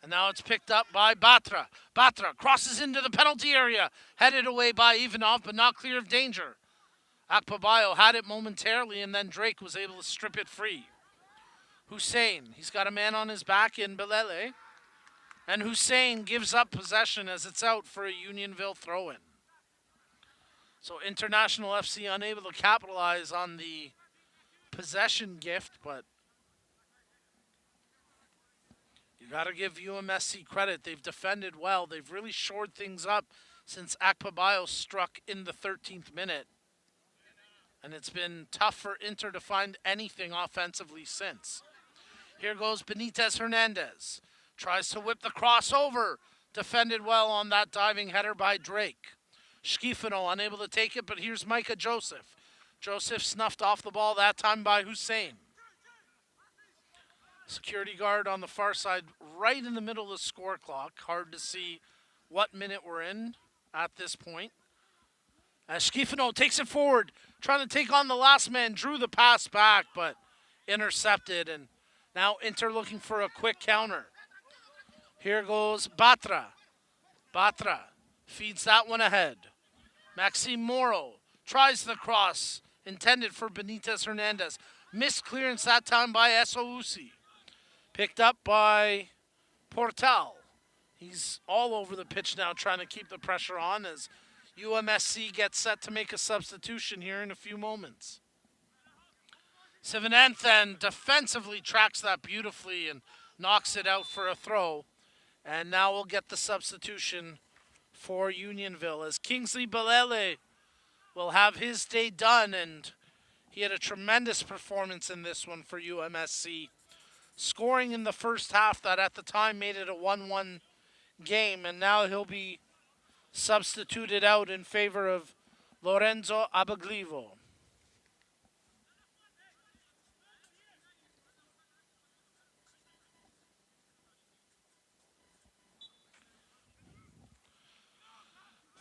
And now it's picked up by Batra. Batra crosses into the penalty area. Headed away by Ivanov, but not clear of danger. Akpabayo had it momentarily, and then Drake was able to strip it free. Hussein, he's got a man on his back in Belele. And Hussein gives up possession as it's out for a Unionville throw-in. So International FC unable to capitalize on the possession gift, but you got to give UMSC credit. They've defended well. They've really shored things up since Akpabayo struck in the 13th minute. And it's been tough for Inter to find anything offensively since. Here goes Benitez Hernandez. Tries to whip the crossover. Defended well on that diving header by Drake. Schifano unable to take it, but here's Micah Joseph. Joseph snuffed off the ball that time by Hussein. Security guard on the far side, right in the middle of the score clock. Hard to see what minute we're in at this point. As Schifano takes it forward, trying to take on the last man, drew the pass back, but intercepted. And now Inter looking for a quick counter. Here goes Batra. Batra feeds that one ahead. Maxime Moro tries the cross intended for Benitez Hernandez. Missed clearance that time by Esousi. Picked up by Portal. He's all over the pitch now trying to keep the pressure on as UMSC gets set to make a substitution here in a few moments. Sivananthan defensively tracks that beautifully and knocks it out for a throw. And now we'll get the substitution for Unionville as Kingsley Balele will have his day done, and he had a tremendous performance in this one for UMSC, scoring in the first half that at the time made it a 1-1 game, and now he'll be substituted out in favor of Lorenzo Abaglivo.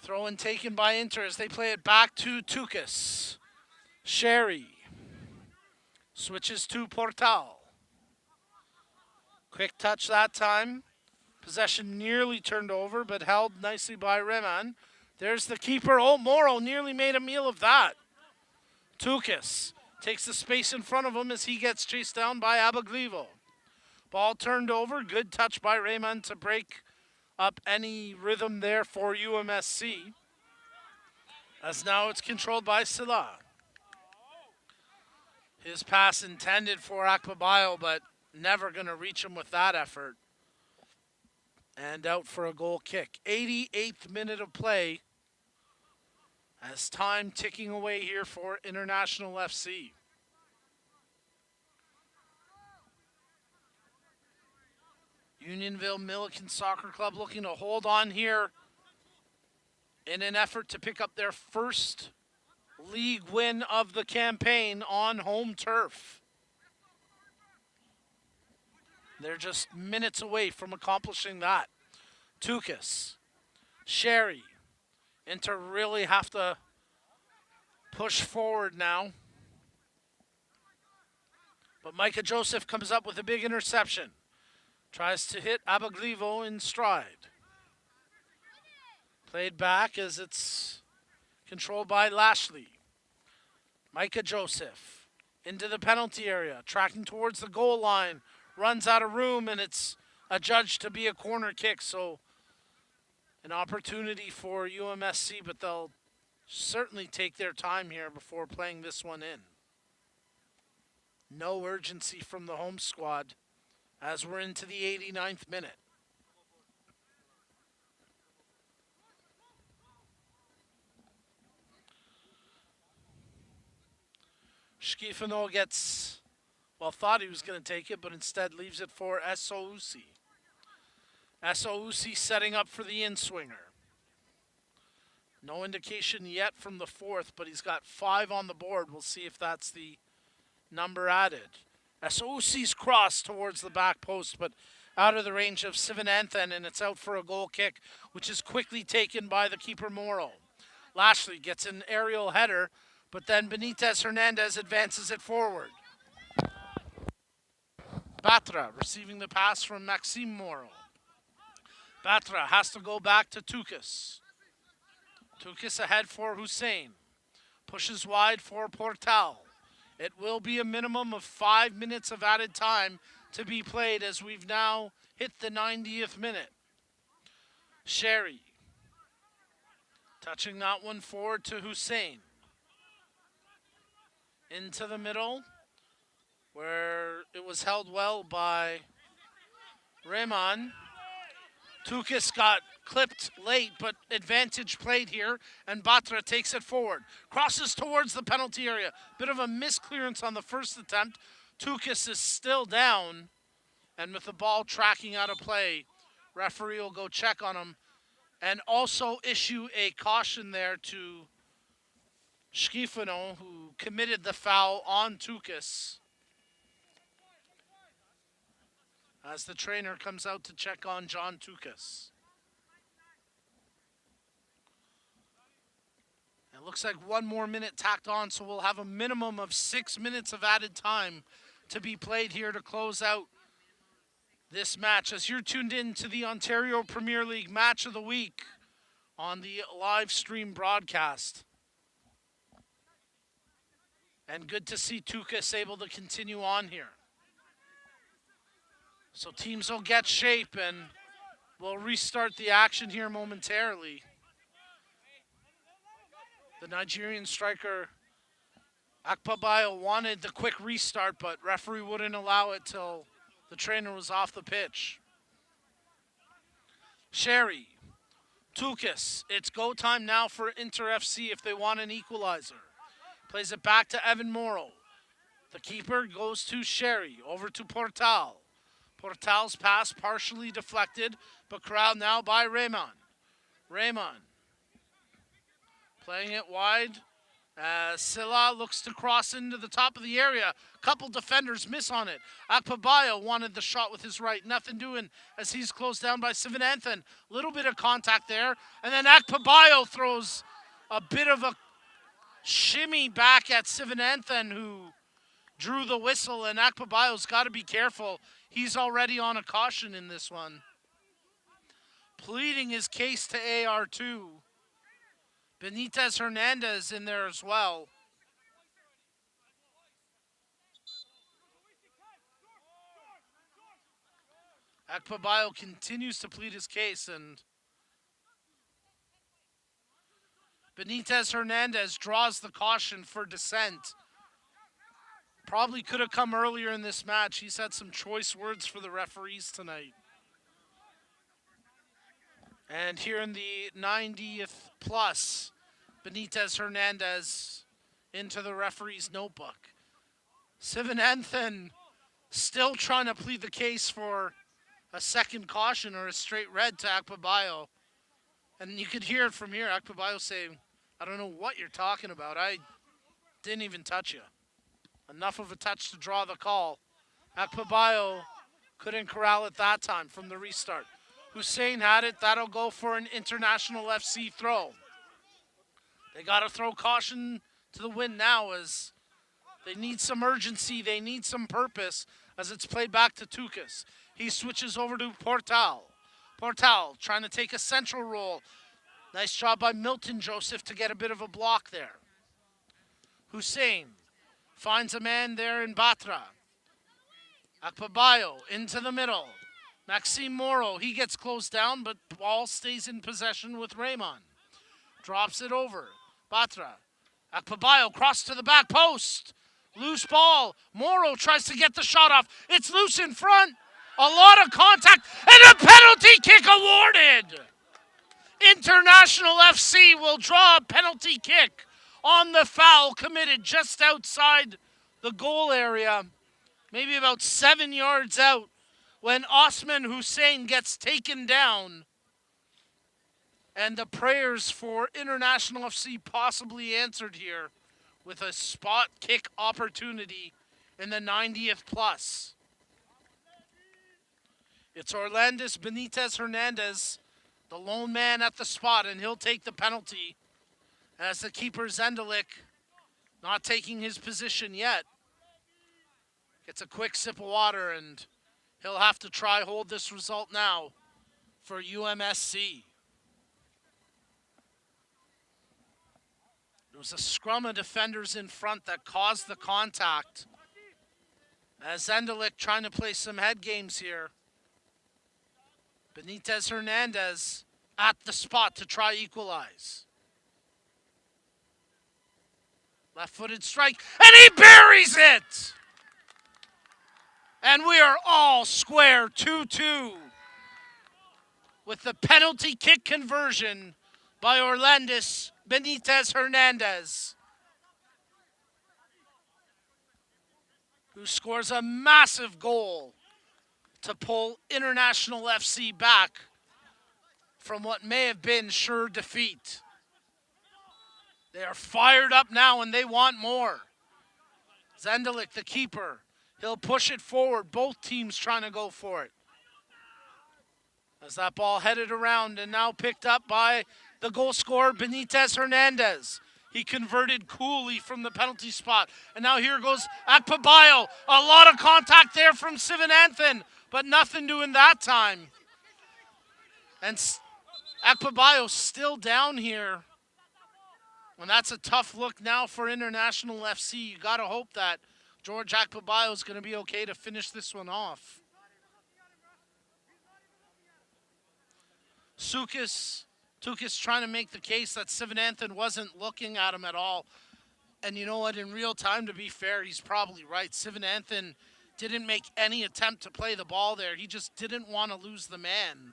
Throw in taken by Inter as they play it back to Tukas. Sherry switches to Portal. Quick touch that time. Possession nearly turned over, but held nicely by Reman. There's the keeper. Oh, Moro nearly made a meal of that. Tukas takes the space in front of him as he gets chased down by Abaglivo. Ball turned over. Good touch by Reman to break up any rhythm there for UMSC. As now it's controlled by Silla. His pass intended for Akpabayo, but never going to reach him with that effort. And out for a goal kick. 88th minute of play. As time ticking away here for International FC. Unionville Milliken Soccer Club looking to hold on here in an effort to pick up their first league win of the campaign on home turf. They're just minutes away from accomplishing that. Tukas, Sherry, Inter really have to push forward now. But Micah Joseph comes up with a big interception. Tries to hit Abaglivo in stride. Played back as it's controlled by Lashley. Micah Joseph into the penalty area, tracking towards the goal line. Runs out of room, and it's adjudged to be a corner kick. So an opportunity for UMSC, but they'll certainly take their time here before playing this one in. No urgency from the home squad as we're into the 89th minute. Schifano gets, thought he was going to take it, but instead leaves it for Esousi. Esousi setting up for the in-swinger. No indication yet from the fourth, but he's got 5 on the board. We'll see if that's the number added. Esousi's cross towards the back post, but out of the range of Sivananthan, and it's out for a goal kick, which is quickly taken by the keeper Morrow. Lashley gets an aerial header, but then Benitez Hernandez advances it forward. Batra receiving the pass from Maxime Morrow. Batra has to go back to Tukas. Tukas ahead for Hussein. Pushes wide for Portal. It will be a minimum of 5 minutes of added time to be played as we've now hit the 90th minute. Sherry touching that one forward to Hussein. Into the middle where it was held well by Raymond. Tukas got clipped late, but advantage played here, and Batra takes it forward. Crosses towards the penalty area. Bit of a misclearance on the first attempt. Tukas is still down, and with the ball tracking out of play, referee will go check on him and also issue a caution there to Schifano, who committed the foul on Tukas, as the trainer comes out to check on John Tukas. It looks like 1 more minute tacked on, so we'll have a minimum of 6 minutes of added time to be played here to close out this match. As you're tuned in to the Ontario Premier League Match of the Week on the live stream broadcast. And good to see Tukas able to continue on here. So teams will get shape, and we'll restart the action here momentarily. The Nigerian striker Akpabayo wanted the quick restart, but referee wouldn't allow it till the trainer was off the pitch. Sherry, Tukas, it's go time now for Inter FC if they want an equalizer. Plays it back to Evan Morrow. The keeper goes to Sherry, over to Portal. Portal's pass partially deflected, but corralled now by Raymond. Raymond playing it wide. Silla looks to cross into the top of the area. Couple defenders miss on it. Akpabayo wanted the shot with his right. Nothing doing as he's closed down by Sivananthan. Little bit of contact there. And then Akpabayo throws a bit of a shimmy back at Sivananthan, who drew the whistle. And Akpabayo's got to be careful. He's already on a caution in this one. Pleading his case to AR2. Benitez Hernandez in there as well. Akpabayo continues to plead his case, and Benitez Hernandez draws the caution for dissent. Probably could have come earlier in this match. He's had some choice words for the referees tonight. And here in the 90th plus, Benitez Hernandez into the referee's notebook. Sivananthan still trying to plead the case for a second caution or a straight red to Akpabayo. And you could hear it from here, Akpabayo saying, I don't know what you're talking about. I didn't even touch you. Enough of a touch to draw the call. Akpabayo couldn't corral it that time from the restart. Hussein had it. That'll go for an International FC throw. They got to throw caution to the wind now, as they need some urgency. They need some purpose as it's played back to Tukas. He switches over to Portal. Portal trying to take a central role. Nice job by Milton Joseph to get a bit of a block there. Hussein finds a man there in Batra. Akpabayo into the middle. Maxime Morrow, he gets closed down, but ball stays in possession with Raymond. Drops it over. Batra. Akpabayo cross to the back post. Loose ball. Morrow tries to get the shot off. It's loose in front. A lot of contact. And a penalty kick awarded. International FC will draw a penalty kick on the foul committed just outside the goal area, maybe about 7 yards out, when Osman Hussein gets taken down. And the prayers for International FC possibly answered here with a spot kick opportunity in the 90th plus. It's Orlandis Benitez Hernandez, the lone man at the spot, and he'll take the penalty as the keeper Zendelik not taking his position yet. Gets a quick sip of water, and he'll have to try hold this result now for UMSC. It was a scrum of defenders in front that caused the contact. As Zendelik trying to play some head games here. Benitez Hernandez at the spot to try equalize. Left-footed strike, and he buries it! And we are all square 2-2 with the penalty kick conversion by Orlandis Benitez Hernandez, who scores a massive goal to pull International FC back from what may have been sure defeat. They are fired up now and they want more. Zendelik, the keeper, he'll push it forward. Both teams trying to go for it. As that ball headed around and now picked up by the goal scorer, Benitez Hernandez. He converted coolly from the penalty spot. And now here goes Akpabayo. A lot of contact there from Sivananthan, but nothing doing that time. And Akpabayo still down here. And that's a tough look now for International FC. You got to hope that George Akpabayo is going to be okay to finish this one off. Tukis trying to make the case that Sivananthan wasn't looking at him at all. And you know what? In real time, to be fair, he's probably right. Sivananthan didn't make any attempt to play the ball there. He just didn't want to lose the man.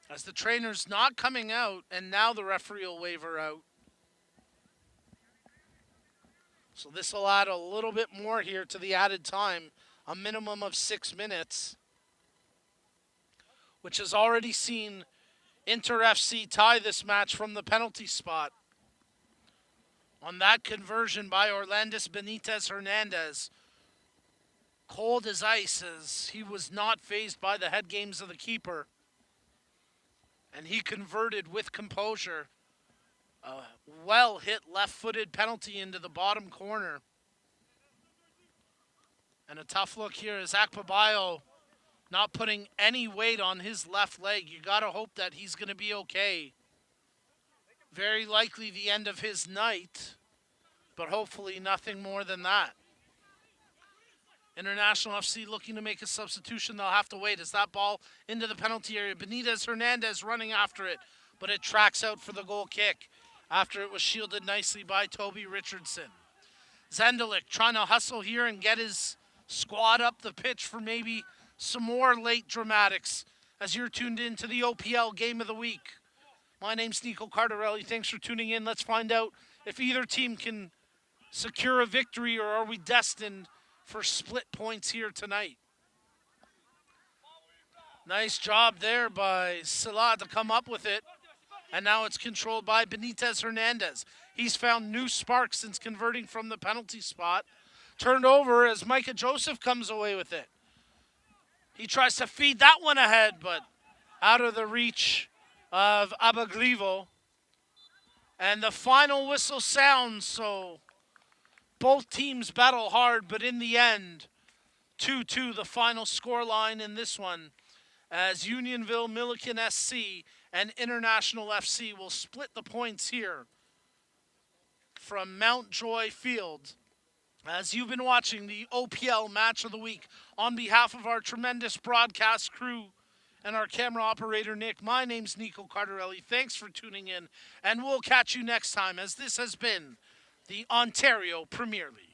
As the trainer's not coming out, and now the referee will wave her out. So this will add a little bit more here to the added time, a minimum of 6 minutes, which has already seen Inter FC tie this match from the penalty spot. On that conversion by Orlandis Benitez Hernandez, cold as ice, as he was not fazed by the head games of the keeper. And he converted with composure. A well-hit left-footed penalty into the bottom corner. And a tough look here is Akpabayo not putting any weight on his left leg. You got to hope that he's going to be okay. Very likely the end of his night, but hopefully nothing more than that. International FC looking to make a substitution. They'll have to wait as that ball into the penalty area. Benitez Hernandez running after it, but it tracks out for the goal kick after it was shielded nicely by Toby Richardson. Zendelik trying to hustle here and get his squad up the pitch for maybe some more late dramatics as you're tuned in to the OPL Game of the Week. My name's Nico Cardarelli. Thanks for tuning in. Let's find out if either team can secure a victory or are we destined for split points here tonight. Nice job there by Salah to come up with it. And now it's controlled by Benitez Hernandez. He's found new sparks since converting from the penalty spot. Turned over as Micah Joseph comes away with it. He tries to feed that one ahead, but out of the reach of Abaglivo. And the final whistle sounds, so both teams battle hard, but in the end, 2-2 the final scoreline in this one, as Unionville Milliken SC and International FC will split the points here from Mountjoy Field. As you've been watching the OPL Match of the Week, on behalf of our tremendous broadcast crew and our camera operator, Nick, my name's Nico Cardarelli. Thanks for tuning in, and we'll catch you next time, as this has been the Ontario Premier League.